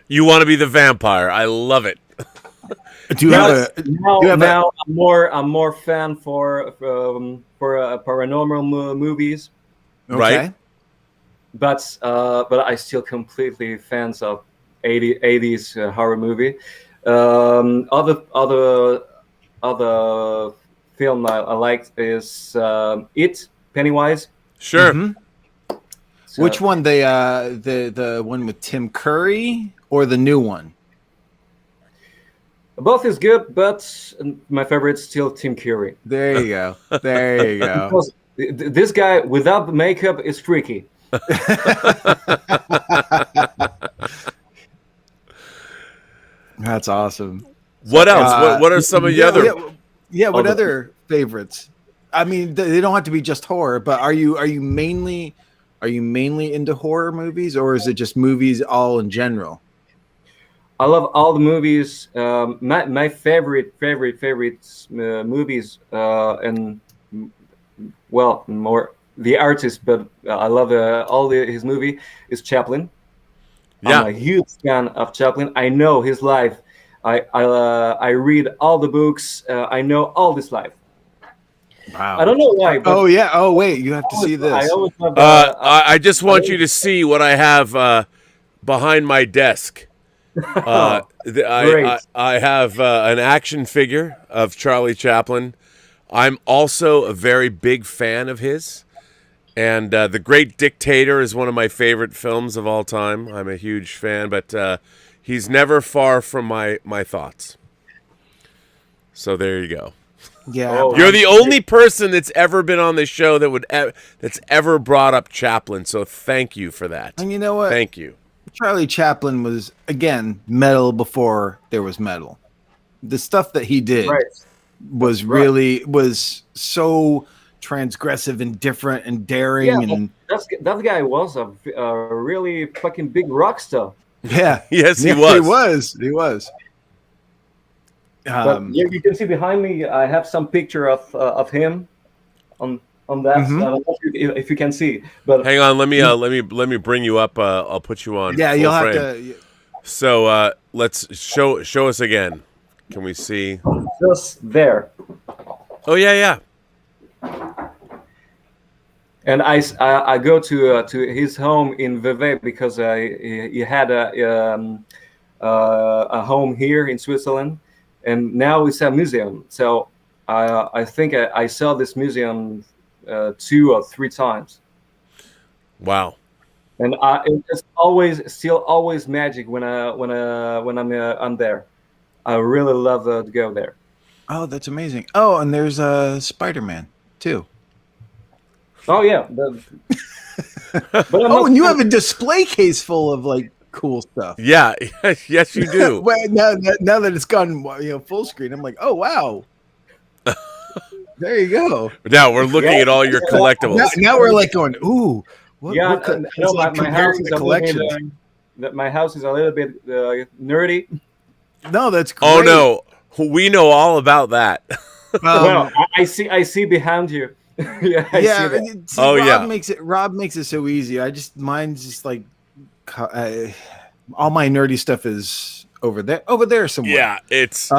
You want to be the vampire. I love it. Now I'm more fan for paranormal movies. Okay. Right? But I still completely fans of 80s horror movie. Other film I liked is It, Pennywise. Sure. Mm-hmm. Which one? The one with Tim Curry or the new one? Both is good, but my favorite is still Tim Curry. There you go. There you go. Because this guy without the makeup is freaky. That's awesome. What else? What are some of the other? What other favorites? I mean, they don't have to be just horror, but are you mainly into horror movies, or is it just movies all in general? I love all the movies. My favorite movies, and well, more the artist, but I love his movie is Chaplin. Yeah. I'm a huge fan of Chaplin. I know his life. I read all the books. I know all his life. Wow. I don't know why. But oh yeah. Oh wait, you have to see this. I always love, I just want you to see what I have behind my desk. I have an action figure of Charlie Chaplin. I'm also a very big fan of his. And The Great Dictator is one of my favorite films of all time. I'm a huge fan, but he's never far from my thoughts. So there you go. Yeah, You're the only person that's ever been on this show that's ever brought up Chaplin. So thank you for that. And you know what? Thank you. Charlie Chaplin was, again, metal before there was metal. The stuff that he did was really was so transgressive and different and daring. Yeah, and that guy was a really fucking big rock star. Yeah. Yes, he was. He was. You can see behind me. I have some picture of him on that. Mm-hmm. I don't know if you can see. But hang on, let me bring you up. I'll put you on. Yeah, full you'll frame. have to. So let's show us again. Can we see? Just there. Oh yeah. And I go to his home in Vevey because he had a home here in Switzerland, and now it's a museum. So I think I saw this museum 2 or 3 times. Wow. And it's always magic when I'm there. I really love to go there. Oh, that's amazing. Oh, and there's Spider-Man too. Oh yeah. And you have a display case full of like cool stuff. Yeah. Yes, you do. Well, now that it's gone, full screen, I'm like, oh wow. There you go. Now we're looking at all your collectibles. Now we're like going, ooh. My house is a little bit nerdy. No, that's great. Oh no, we know all about that. Well, I see behind you. Yeah. Rob makes it so easy. Mine's just like all my nerdy stuff is over there somewhere. Yeah, it's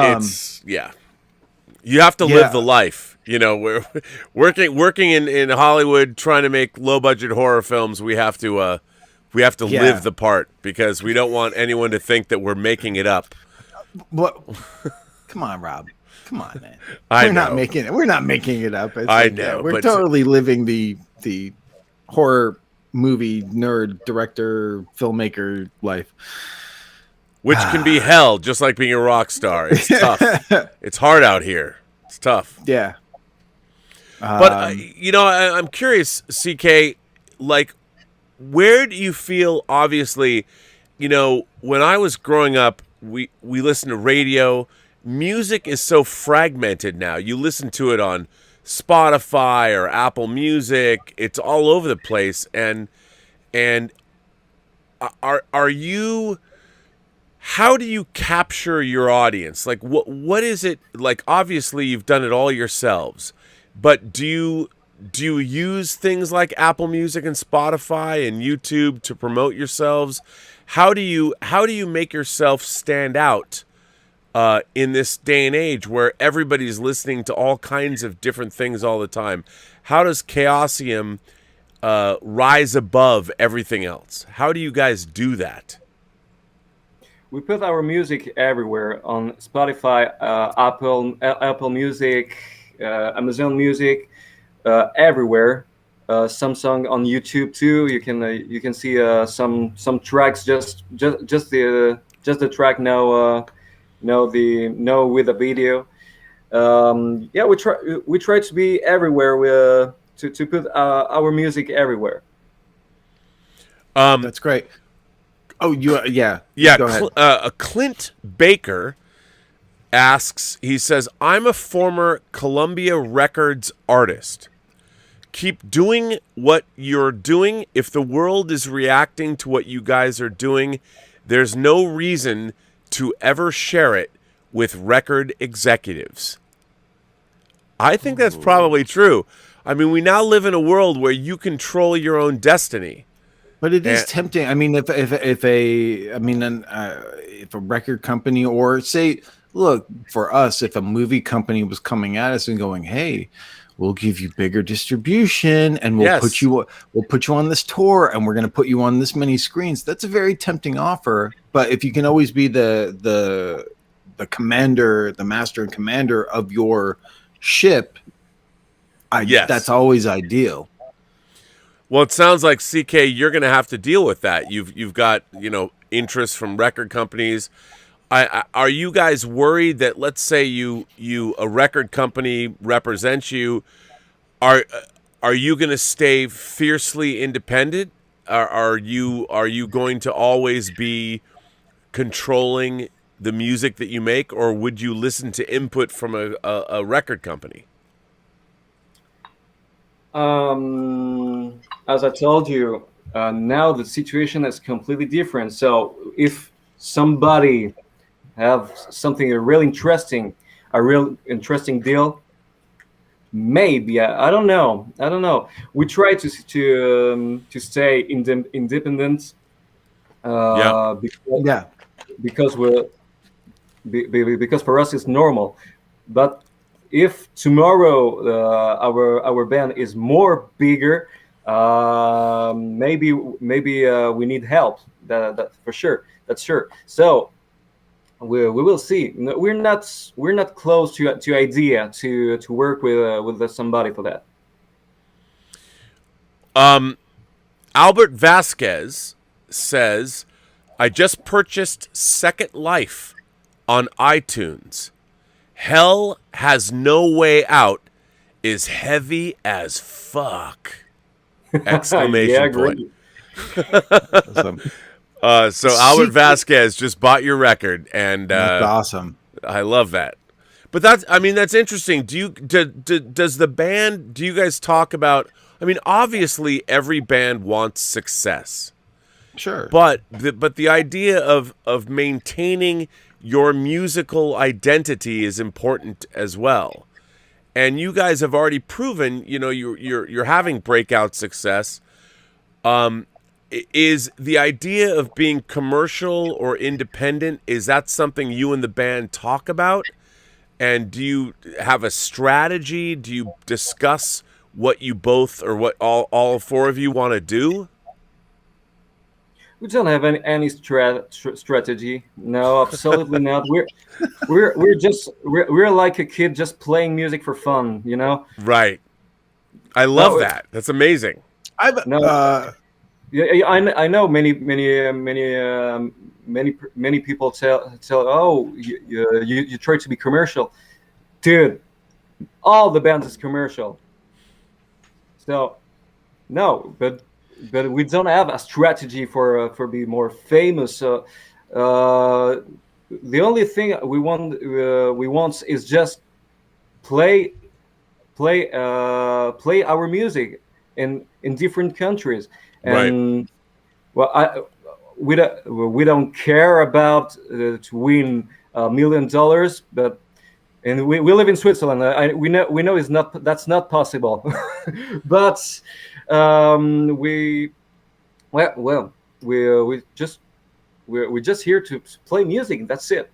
You have to Yeah. live the life. You know, we're working in Hollywood trying to make low budget horror films. We have to Yeah. live the part because we don't want anyone to think that we're making it up. What? Come on, Rob. Come on, man. I We're not know. making it. We're not making it up. It's I know, we're but- totally living the horror movie nerd director filmmaker life. Which can be hell, just like being a rock star. It's tough. It's hard out here. It's tough. Yeah. But I'm curious, CK. Like, where do you feel? Obviously, when I was growing up, we listened to radio. Music is so fragmented now. You listen to it on Spotify or Apple Music. It's all over the place. And are you? How do you capture your audience? Like, what is it like? Obviously, you've done it all yourselves, but do you use things like Apple Music and Spotify and YouTube to promote yourselves? How do you make yourself stand out in this day and age where everybody's listening to all kinds of different things all the time? How does Chaosium rise above everything else? How do you guys do that? We put our music everywhere on Spotify, Apple Music, Amazon Music, everywhere. Samsung on YouTube too. You can see some tracks just the track no with the video. We try to be everywhere. To put our music everywhere. That's great. Oh, yeah. Go ahead. Clint Baker asks, he says, I'm a former Columbia Records artist. Keep doing what you're doing. If the world is reacting to what you guys are doing, there's no reason to ever share it with record executives. I think that's probably true. I mean, we now live in a world where you control your own destiny. But it is tempting. I mean, if a record company, or say, look, for us, if a movie company was coming at us and going, "Hey, we'll give you bigger distribution, and we'll put you on this tour, and we're going to put you on this many screens," that's a very tempting offer. But if you can always be the commander, the master and commander of your ship, that's always ideal. Well, it sounds like, CK, you're going to have to deal with that. You've got interest from record companies. Are you guys worried that, let's say a record company represents you? Are you going to stay fiercely independent? Are you going to always be controlling the music that you make, or would you listen to input from a record company? As I told you, now the situation is completely different. So if somebody have something a real interesting deal, maybe I don't know. We try to stay independent. Because for us it's normal. But if tomorrow our band is more bigger, maybe we need help. That for sure. That's sure. So we will see. We're not close to idea to work with somebody for that. Albert Vasquez says, I just purchased Second Life on iTunes. Hell Has No Way Out is heavy as fuck! Exclamation point. Awesome. So Albert Vasquez just bought your record, and that's awesome. I love that. But that's interesting. Does the band? Do you guys talk about? I mean, obviously, every band wants success. Sure. But the idea of maintaining your musical identity is important as well. And you guys have already proven, you're having breakout success. Is the idea of being commercial or independent, is that something you and the band talk about? And do you have a strategy? Do you discuss what you both or what all four of you want to do? We don't have any strategy. No, absolutely not. We're like a kid just playing music for fun, you know. Right. I love that. That's amazing. No, yeah, I know many people tell oh you try to be commercial, dude. All the bands is commercial. So no, but we don't have a strategy for be more famous. The only thing we want is just play play our music in different countries. And well, we don't care about to win $1 million, but and we live in Switzerland. We know that's not possible. But we're just here to play music. That's it.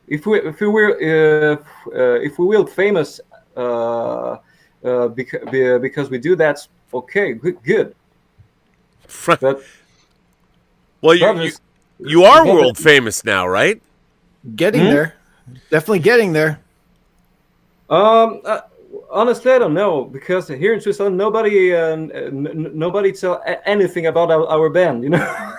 If we will famous because we do that, okay, good. But, well, you are world famous now, right? Getting there, definitely getting there. Honestly, I don't know, because here in Switzerland, nobody tell anything about our band. You know.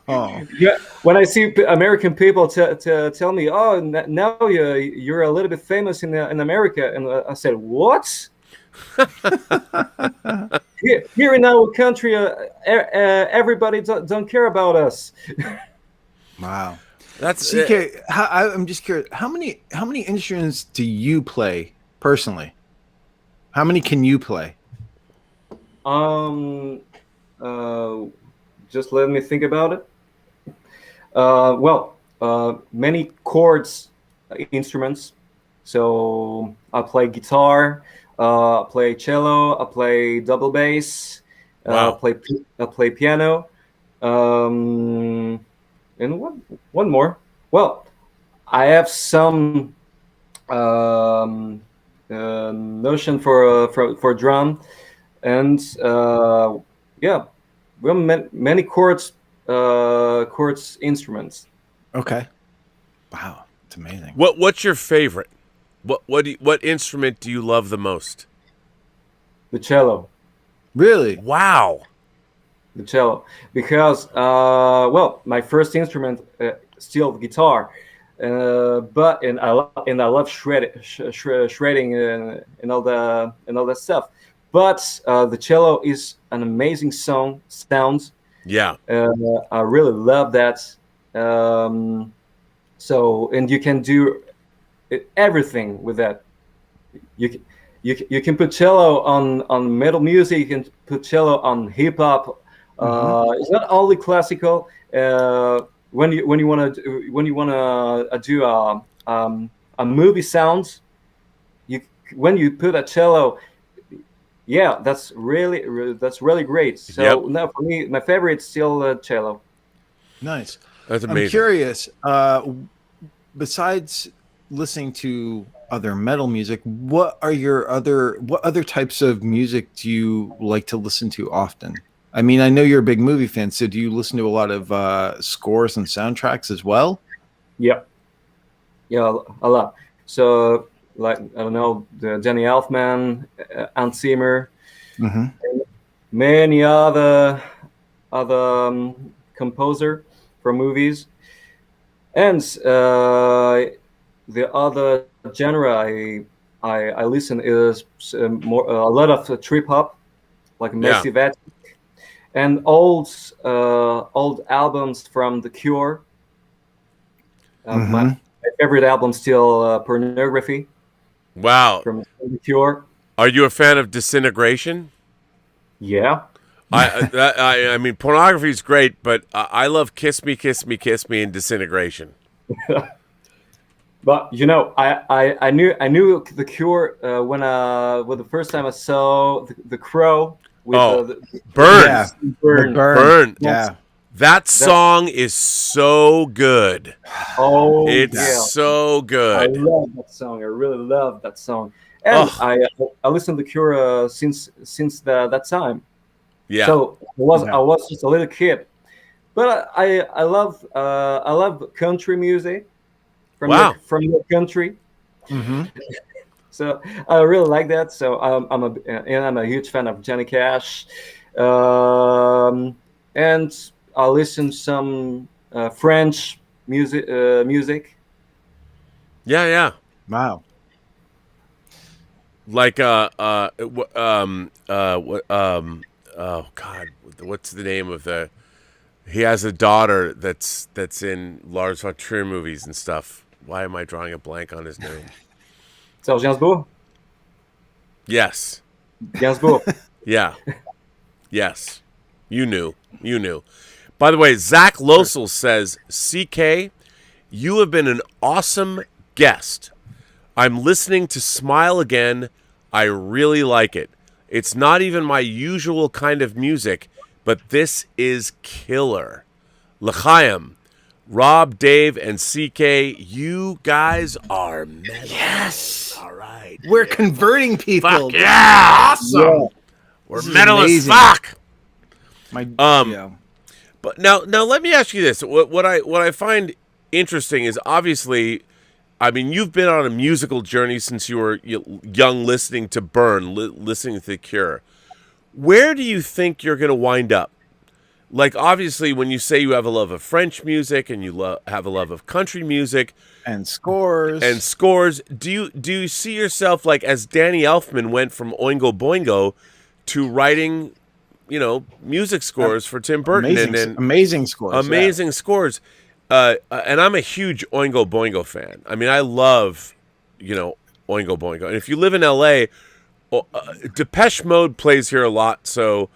Oh. Yeah, when I see American people tell me, "Oh, now you're a little bit famous in America," and I said, "What?" Here in our country, everybody don't care about us. Wow. That's CK. I'm just curious. How many instruments do you play personally? How many can you play? Just let me think about it. Many chords instruments. So I play guitar, I play cello, I play double bass, Wow. I play piano, and one more. Well, I have some notion for drum, and yeah, we have many chords instruments. Okay. Wow, it's amazing. What's your favorite? What instrument do you love the most? The cello. Really? Wow. The cello, because my first instrument still guitar, but I love shredding and all that stuff. But the cello is an amazing sound. Yeah. I really love that. So, and you can do everything with that. You can put cello on metal music. You can put cello on hip hop. It's not only classical. When you want to do a movie sound, when you put a cello, yeah, that's really great. So now for me, my favorite is still cello. Nice. That's amazing. I'm curious. Besides listening to other metal music, what other types of music do you like to listen to often? I mean, I know you're a big movie fan, so do you listen to a lot of scores and soundtracks as well? Yeah, a lot. So, like, I don't know, the Danny Elfman, Hans Zimmer, and many other composer for movies, and the other genre I listen is more a lot of trip hop, like Massive Attack, and old albums from The Cure. My favorite album still Pornography. Wow. From The Cure. Are you a fan of Disintegration? Yeah. I mean, Pornography is great, but I love Kiss Me, Kiss Me, Kiss Me, and Disintegration. But you know, I knew The Cure when the first time I saw the Crow with Burn. Burn. Burn. Yeah. That song is so good. Oh, It's yeah. so I good. love that song. I really love that song, and I listened to Cure since that time. Yeah. So I was just a little kid, but I love country music from Wow. your country. Mm-hmm. So I really like that. So I'm a huge fan of Johnny Cash, and I listen some French music. Yeah, yeah. Wow. Like oh God, what's the name of the? He has a daughter that's in Lars von Trier movies and stuff. Why am I drawing a blank on his name? Serge Gainsbourg. Yes. Gainsbourg. Yeah. Yes. You knew. By the way, Zach Losel says, CK, you have been an awesome guest. I'm listening to Smile Again. I really like it. It's not even my usual kind of music, but this is killer. L'chaim, Rob, Dave, and CK, you guys are metal. Yes. All right. We're converting people. Fuck yeah. Awesome. Yeah. We're This is metal as amazing. fuck. Yeah. But now let me ask you this. What I find interesting is, obviously, I mean, you've been on a musical journey since you were young, listening to Burn, listening to The Cure. Where do you think you're going to wind up? Like, obviously, when you say you have a love of French music and you have a love of country music And scores. do you see yourself, like, as Danny Elfman went from Oingo Boingo to writing, music scores for Tim Burton amazing scores. amazing scores? And I'm a huge Oingo Boingo fan. I mean, I love, Oingo Boingo. And if you live in LA, Depeche Mode plays here a lot, so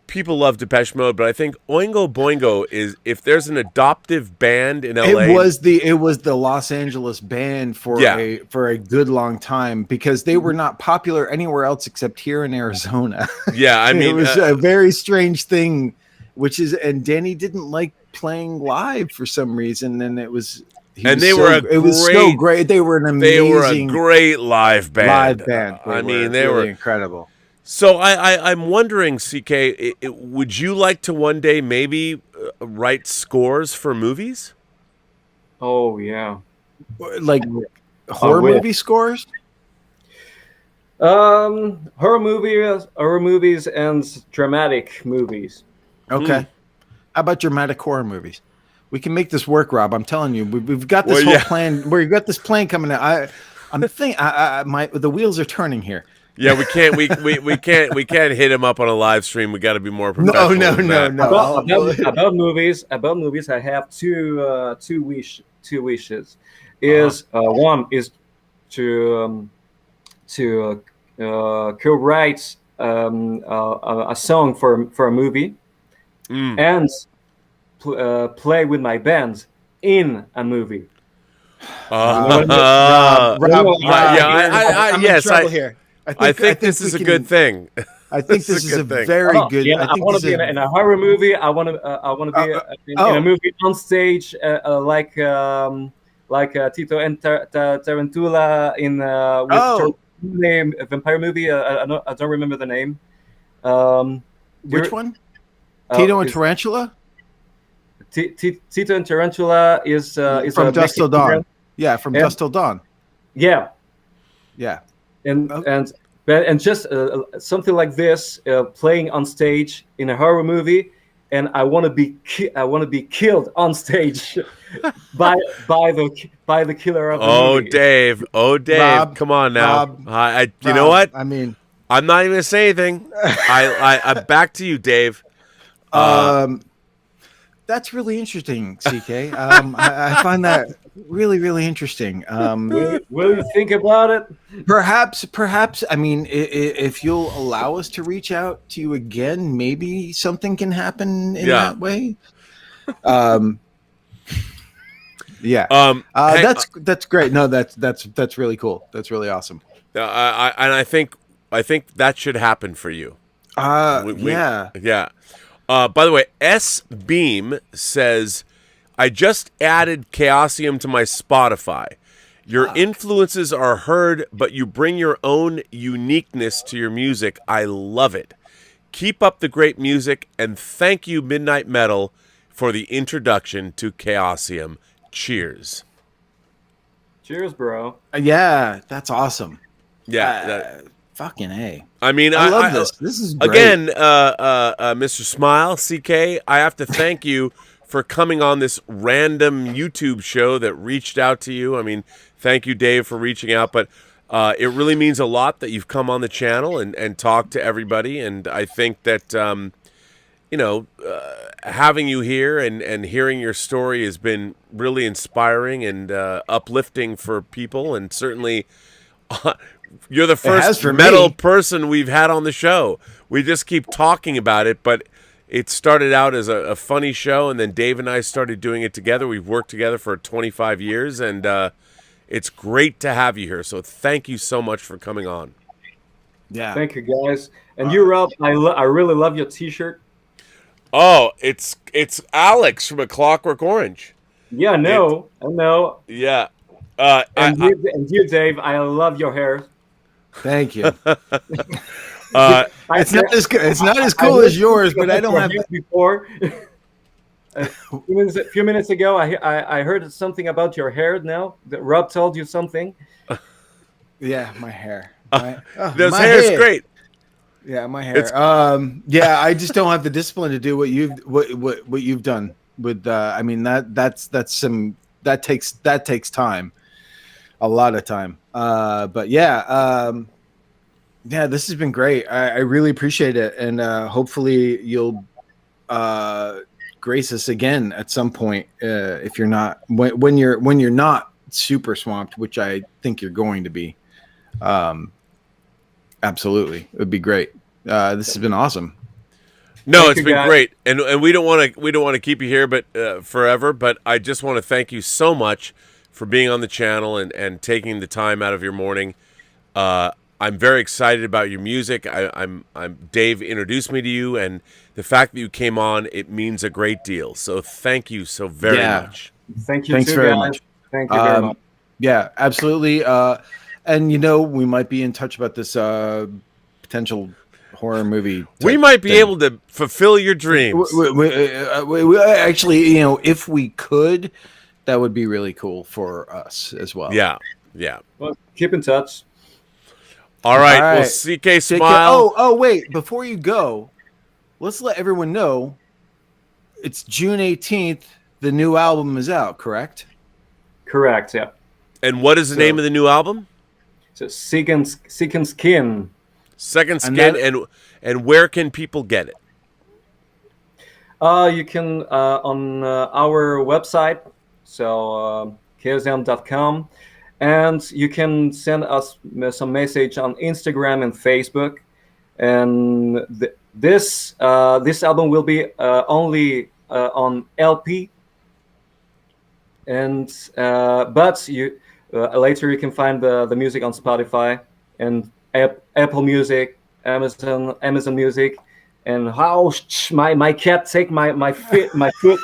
people love Depeche Mode. But I think Oingo Boingo is, if there's an adoptive band in LA, It was the Los Angeles band for a good long time, because they were not popular anywhere else except here in Arizona. Yeah, I mean, it was a very strange thing, and Danny didn't like playing live for some reason, and it was so great. They were an amazing, a great live band. They were incredible. So I'm wondering, CK, would you like to one day maybe write scores for movies? Oh yeah. Like horror movie scores? Horror movies, and dramatic movies. Okay. How about dramatic horror movies? We can make this work, Rob. I'm telling you, we've got this whole plan. We've got this plan coming out. The wheels are turning here. Yeah, we can't hit him up on a live stream. We got to be more professional. No. About movies, I have two wishes. One is to co-write a song for a movie, and play with my band in a movie. Rob, I think this is a good thing. I think this is a very good. Yeah, I want to be in a horror movie. I want to be in a movie on stage, like Tito and Tarantula in name vampire movie. I don't remember the name. Which one? Tito and Tarantula. Tito and Tarantula is from Dusk Till Dawn. Yeah, from Dusk Till Dawn. Yeah. And just something like this, playing on stage in a horror movie, and I want to be killed on stage by the killer of the movie. Dave, Rob, come on now. Rob, you know what? I mean, I'm not even gonna say anything. I'm back to you, Dave. That's really interesting, CK. I find that really, really interesting. Will you think about it? Perhaps. I mean, if you'll allow us to reach out to you again, maybe something can happen in that way. That's great. No, that's really cool. That's really awesome. I think that should happen for you. Yeah. By the way, S Beam says, I just added Chaosium to my Spotify. Your influences are heard, but you bring your own uniqueness to your music. I love it. Keep up the great music, and thank you, Midnight Metal, for the introduction to Chaosium. Cheers. Cheers, bro. Yeah, that's awesome. Yeah. Fucking A. I mean, I love this. This is great. Again, Mr. Smile, CK, I have to thank you for coming on this random YouTube show that reached out to you. I mean, thank you, Dave, for reaching out. But it really means a lot that you've come on the channel and talked to everybody. And I think that, having you here and hearing your story has been really inspiring and uplifting for people. And certainly you're the first metal person we've had on the show. We just keep talking about it, but it started out as a funny show, and then Dave and I started doing it together. We've worked together for 25 years, and it's great to have you here. So thank you so much for coming on. Yeah. Thank you, guys. And you, Rob, I really love your T-shirt. Oh, it's Alex from A Clockwork Orange. Yeah, I know. Yeah. And you, Dave, I love your hair. Thank you. It's not as good. It's not as cool as yours, but I don't have before. A few minutes ago, I heard something about your hair. Now that Rob told you something. Yeah, my hair. This hair is great. Yeah, my hair. Yeah, I just don't have the discipline to do what you've done. With I mean that takes time, a lot of time. But yeah. Yeah, this has been great. I really appreciate it, and hopefully you'll grace us again at some point. If you're not when you're not super swamped, which I think you're going to be. Absolutely, it would be great. This has been awesome. No, it's been great, and we don't want to keep you here, but forever. But I just want to thank you so much for being on the channel and taking the time out of your morning. I'm very excited about your music. I'm Dave introduced me to you, and the fact that you came on, it means a great deal. So thank you so very much. Thank you. Thanks very much. Thank you very much. Yeah, absolutely. And we might be in touch about this potential horror movie. We might be able to fulfill your dreams. We actually, if we could, that would be really cool for us as well. Yeah. Well, keep in touch. All right. Well, CK Smile. Oh, wait. Before you go, let's let everyone know it's June 18th. The new album is out, correct? Correct, yeah. And what is the name of the new album? So Second Skin. Second Skin. And where can people get it? You can on our website, so chaosium.com. And you can send us some message on Instagram and Facebook. And this album will be only on LP. And but you later you can find the music on Spotify and Apple Music, Amazon Music. And how my cat take my foot.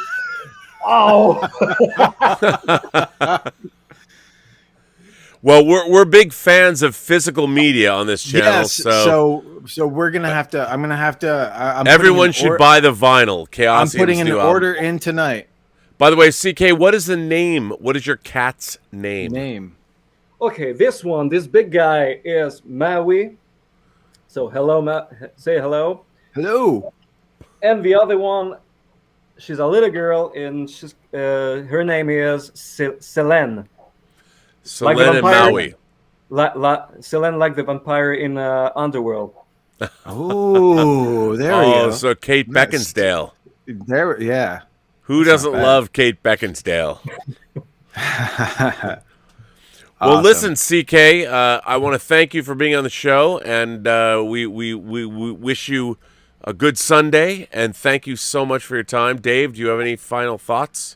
Oh. Well, we're big fans of physical media on this channel. Yes, so we're gonna have to. I'm gonna have to. Everyone should buy the vinyl. Chaosium's I'm putting an new order album. in tonight. By the way, CK, what is the name? What is your cat's name? Okay, this big guy is Maui. So hello, say hello. Hello. And the other one, she's a little girl, and she's her name is Selene. Selene and Maui. Selene, like the vampire in Underworld. Oh, there we go. So Kate Beckinsale. There, yeah. Who doesn't love Kate Beckinsale? Well, listen, CK, I want to thank you for being on the show, and we wish you a good Sunday, and thank you so much for your time. Dave, do you have any final thoughts?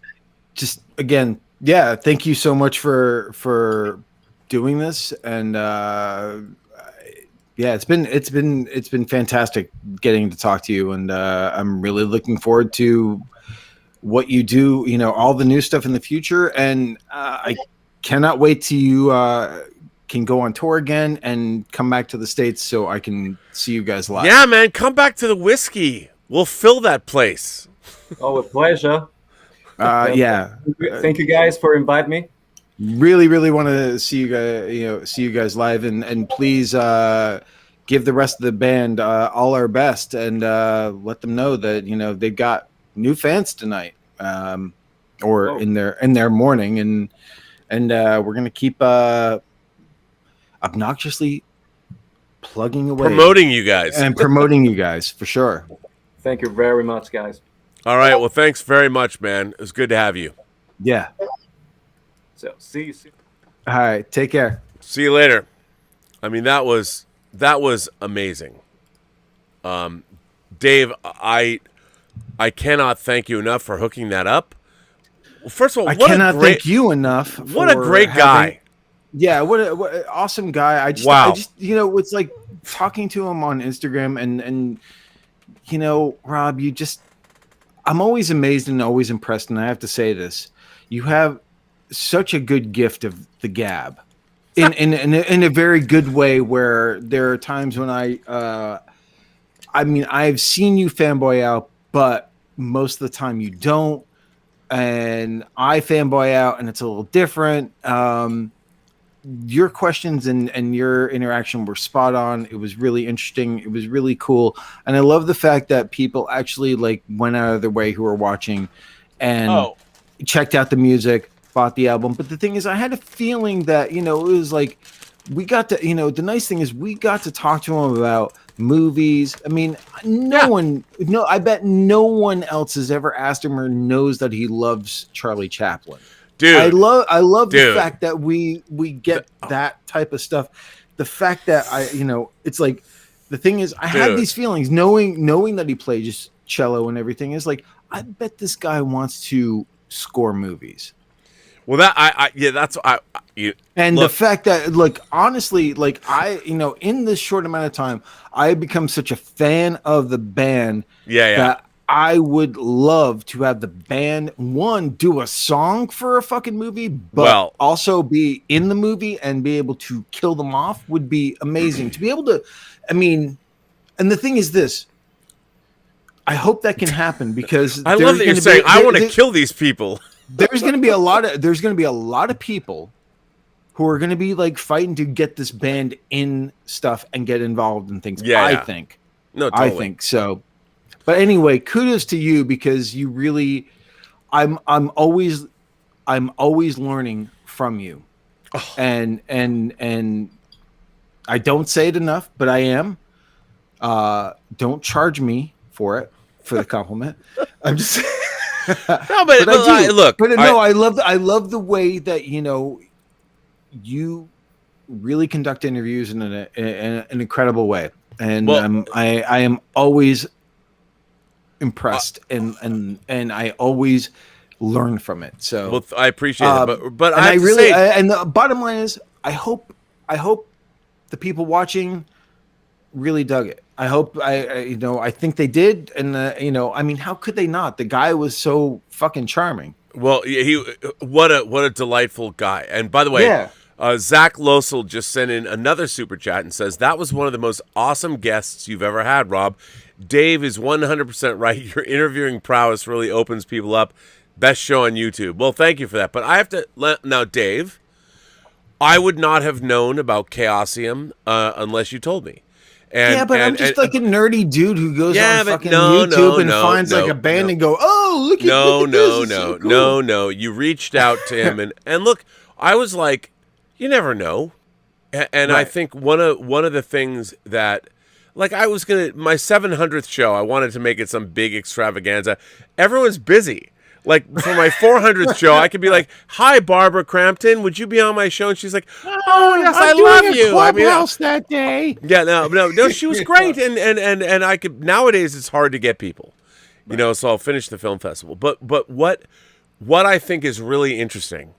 Just, again, yeah, thank you so much for doing this, and Yeah, it's been fantastic getting to talk to you, and I'm really looking forward to what you do. You know, all the new stuff in the future, and I cannot wait till you can go on tour again and come back to the States so I can see you guys live. Yeah, man, come back to the Whisky. We'll fill that place. Oh, with pleasure. Yeah. Thank you guys for inviting me. Really want to see you guys, see you guys live, and please give the rest of the band all our best, and let them know that they've got new fans tonight, or in their morning, and we're gonna keep obnoxiously plugging away, promoting you guys for sure. Thank you very much, guys. All right, well, thanks very much, man. It was good to have you. Yeah. So see you soon. All right, take care. See you later. I mean, that was amazing. Dave, I cannot thank you enough for hooking that up. Well, first of all, I cannot thank you enough. What a great guy. Yeah, what an awesome guy. I just it's like talking to him on Instagram, and Rob, I'm always amazed and always impressed, and I have to say this. You have such a good gift of the gab in a very good way, where there are times when I've seen you fanboy out, but most of the time you don't, and I fanboy out, and it's a little different. Your questions and your interaction were spot on. It was really interesting. It was really cool. And I love the fact that people actually went out of their way who were watching and checked out the music, bought the album. But the thing is, I had a feeling that, it was like, we got to, the nice thing is we got to talk to him about movies. I mean, I bet no one else has ever asked him or knows that he loves Charlie Chaplin. Dude, I love the fact that we get that type of stuff. The fact that it's like, the thing is, I had these feelings knowing that he plays cello and everything, is like, I bet this guy wants to score movies. Well, the fact that, honestly, in this short amount of time, I become such a fan of the band that I would love to have the band, one, do a song for a fucking movie, but also be in the movie and be able to kill them off would be amazing. To be able to, and the thing is this, I hope that can happen, because I love that you're saying, I want to kill these people. There's going to be a lot of people who are going to be fighting to get this band in stuff and get involved in things. I think. No, totally. I think so. But anyway, kudos to you, because you really, I'm always learning from you, and I don't say it enough, but I am. Don't charge me for the compliment. I'm just. No, but I love the way that you really conduct interviews in an incredible way, and I am always impressed, and I always learn from it. So I appreciate it, but and the bottom line is, I hope the people watching really dug it. I hope I think they did, and how could they not? The guy was so fucking charming. Well, what a delightful guy. And by the way, Zach Losel just sent in another super chat and says, that was one of the most awesome guests you've ever had, Rob. Dave is 100% right. Your interviewing prowess really opens people up. Best show on YouTube. Well, thank you for that. But I have to now, Dave, I would not have known about Chaosium unless you told me. I'm just a nerdy dude who goes on fucking YouTube and finds a band and go, oh, look at this. No. You reached out to him and look, I was like, you never know, and I think one of the things that, I was my 700th show, I wanted to make it some big extravaganza. Everyone's busy. For my 400th show, I could be like, "Hi, Barbara Crampton, would you be on my show?" And she's like, "Oh, yes, I love you." Clubhouse that day. Yeah, no, she was great, and I could. Nowadays, it's hard to get people, So I'll finish the film festival. But what I think is really interesting,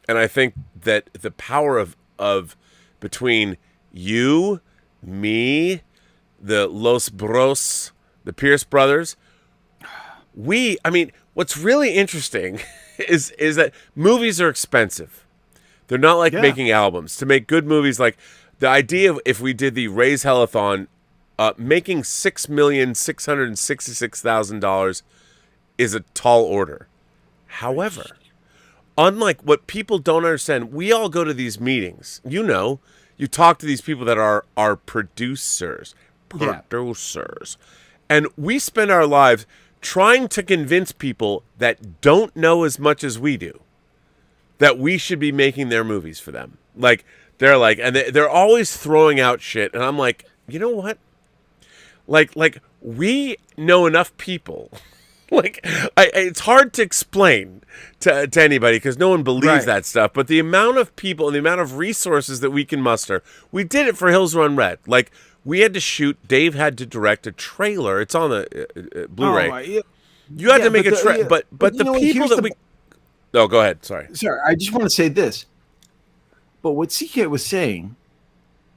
and I think that the power of between you, me, the Los Bros, the Pierce brothers. What's really interesting is that movies are expensive. They're not like making albums. To make good movies, like the idea of if we did the Raise Hellathon, making $6,666,000 is a tall order. However, unlike what people don't understand, we all go to these meetings. You talk to these people that are our producers, and we spend our lives trying to convince people that don't know as much as we do that we should be making their movies for them. Like they're always throwing out shit, and I'm like, you know what? Like we know enough people. It's hard to explain to anybody because no one believes that stuff. But the amount of people and the amount of resources that we can muster, we did it for Hills Run Red. Like we had to shoot. Dave had to direct a trailer. It's on the Blu-ray. You had to make a trailer, but the people that we. Oh, go ahead. Sorry, I just want to say this. But what CK was saying,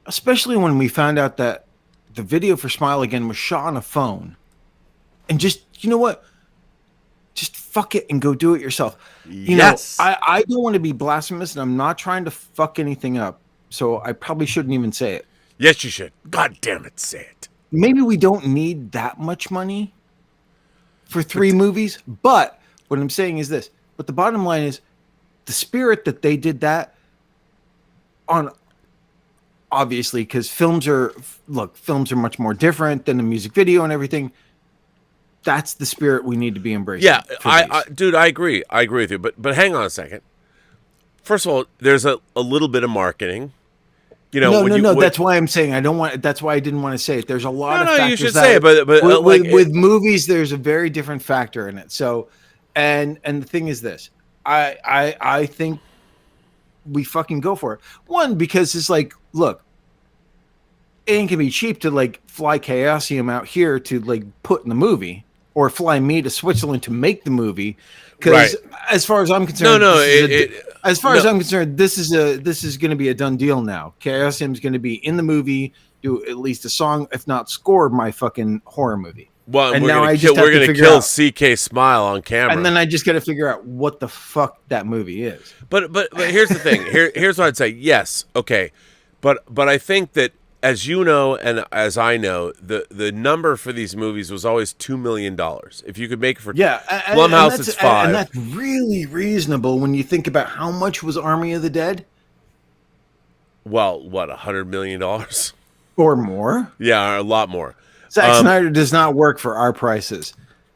especially when we found out that the video for Smile Again was shot on a phone, and just, you know what? Just fuck it and go do it yourself. You know, I don't want to be blasphemous, and I'm not trying to fuck anything up, so I probably shouldn't even say it. Yes, you should. God damn it, say it. Maybe we don't need that much money for 3 movies, but what I'm saying is this. But the bottom line is the spirit that they did that on, obviously, because films are much more different than the music video and everything. That's the spirit we need to be embracing. Yeah, dude, I agree. I agree with you. But hang on a second. First of all, there's a little bit of marketing. You know, no. That's why I'm saying I don't want. That's why I didn't want to say it. There's a lot of factors. You should say it, but with movies, there's a very different factor in it. So, and the thing is this, I think we fucking go for it. One, because it's like, look, it ain't gonna be cheap to like fly Chaosium out here to like put in the movie, or fly me to Switzerland to make the movie. Because as far as I'm concerned, I'm concerned, this is going to be a done deal now. Chaosium is going to be in the movie, do at least a song, if not score my fucking horror movie. Well, and now we're going to kill CK Smile on camera, and then I just got to figure out what the fuck that movie is. But here's the thing. Here's what I'd say. Yes, okay, but I think that, as you know, and as I know, the number for these movies was always $2 million. If you could make it for Blumhouse, it's $5 million. And that's really reasonable when you think about how much was Army of the Dead. Well, what, $100 million or more? Yeah, a lot more. Zack Snyder does not work for our prices.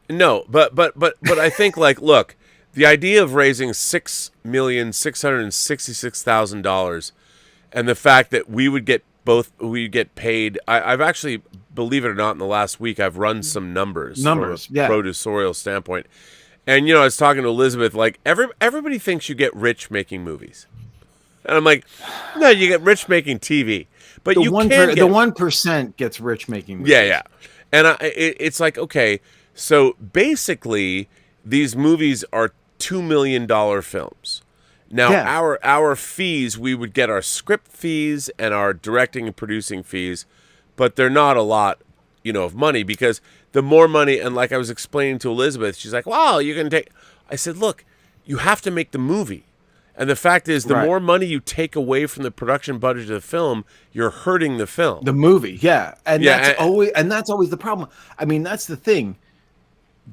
No, but I think, like, look, the idea of raising $6,666,000, and the fact that we get paid. I've actually, believe it or not, in the last week, I've run some numbers from a producerial standpoint. And, I was talking to Elizabeth, like, everybody thinks you get rich making movies. And I'm like, no, you get rich making TV. But the 1% gets rich making movies. Yeah. And it's like, okay, so basically, these movies are $2 million films. Now, our fees, we would get our script fees and our directing and producing fees, but they're not a lot, of money, because the more money, and like I was explaining to Elizabeth, she's like, wow, you can take. I said, look, you have to make the movie. And the fact is, the more money you take away from the production budget of the film, you're hurting the film. The movie, yeah. That's always the problem. I mean, that's the thing.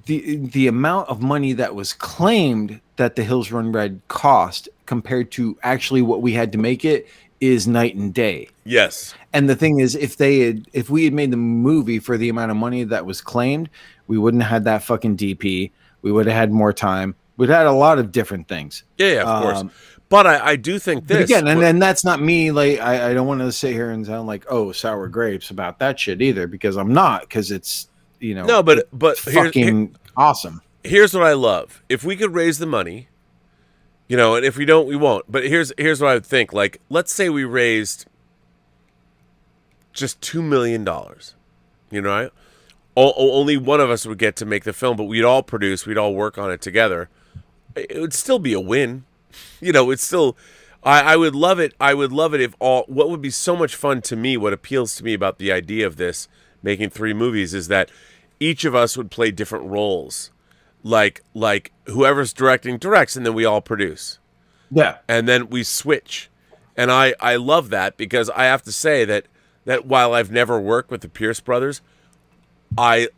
The amount of money that was claimed that the Hills Run Red cost compared to actually what we had to make it is night and day. Yes. And the thing is, if we had made the movie for the amount of money that was claimed, we wouldn't have had that fucking DP. We would have had more time. We'd had a lot of different things. Yeah, of course. But I do think this again, and that's not me. Like I don't want to sit here and sound like, oh, sour grapes about that shit either, because I'm not. Because it's no, but fucking awesome. Here's what I love: if we could raise the money, and if we don't, we won't. But here's what I would think: like, let's say we raised just $2 million. Right? Only one of us would get to make the film, but we'd all produce, we'd all work on it together. It would still be a win. It's still, I would love it. I would love it if all. What would be so much fun to me, what appeals to me about the idea of this, making 3 movies, is that each of us would play different roles. Like whoever's directing directs, and then we all produce. Yeah. And then we switch. And I love that, because I have to say that while I've never worked with the Pierce brothers, I've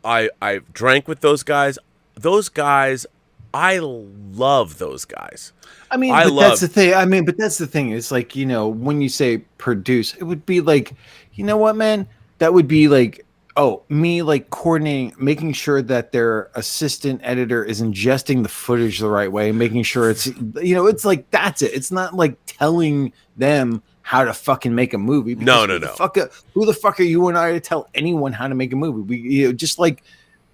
drank with those guys. Those guys, I love those guys. I mean, that's the thing. I mean, but that's the thing. It's like, you know, when you say produce, it would be like, you know what, man? That would be like, oh, me like coordinating, making sure that their assistant editor is ingesting the footage the right way, making sure it's, you know, it's like, that's it. It's not like telling them how to fucking make a movie. No. Who the fuck are you and I to tell anyone how to make a movie? We, you know, just like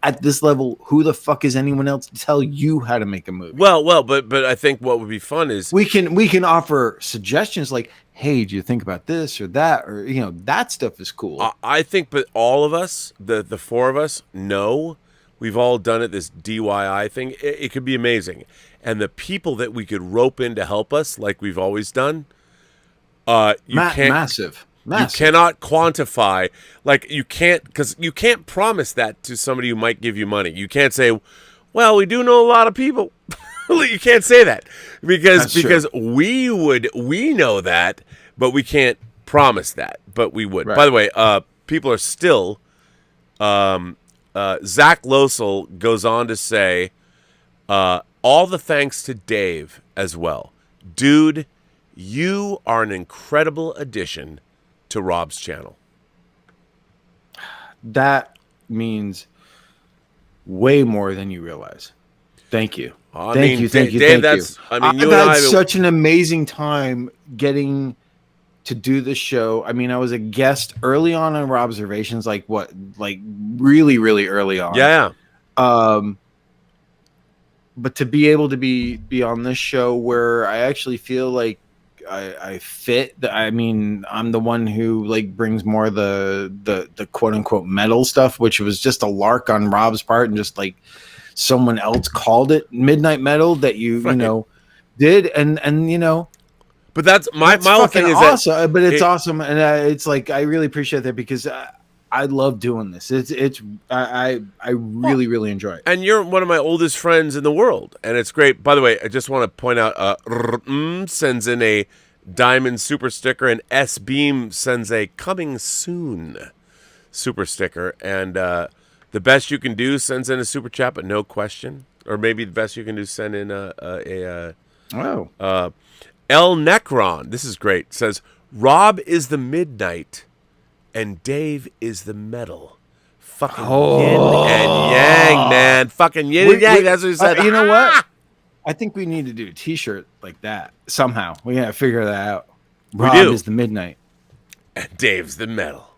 at this level, who the fuck is anyone else to tell you how to make a movie? Well, but I think what would be fun is we can offer suggestions like, hey, do you think about this or that, or you know, that stuff is cool. I think, but all of us, the 4 of us, know we've all done it. This DIY thing, it could be amazing, and the people that we could rope in to help us, like we've always done, massive. You cannot quantify, like you can't, because you can't promise that to somebody who might give you money. You can't say, well, we do know a lot of people. You can't say that because we know that, but we can't promise that, but we would. Right. By the way, people are still, Zach Losel goes on to say, all the thanks to Dave as well. Dude, you are an incredible addition to Rob's channel. That means way more than you realize. Thank you. Thank you. Dave, I've had such an amazing time getting to do the show. I mean, I was a guest early on Robservations, like really, really early on. Yeah. But to be able to be on this show where I actually feel like I fit. I mean, I'm the one who like brings more of the quote unquote metal stuff, which was just a lark on Rob's part, and just like someone else called it midnight metal that you know did, and you know. But that's my whole thing is awesome. But it's awesome, and it's like I really appreciate that because I love doing this. I really enjoy it. And you're one of my oldest friends in the world, and it's great. By the way, I just want to point out, sends in a diamond super sticker, and S Beam sends a coming soon super sticker, and the best you can do sends in a super chat, but no question, or maybe the best you can do send in El Necron. This is great. Says Rob is the midnight. And Dave is the metal. Fucking yin and yang, man. Fucking yin and yang. That's what he said. You know what? I think we need to do a T-shirt like that somehow. We gotta figure that out. Rob is the midnight. And Dave's the metal.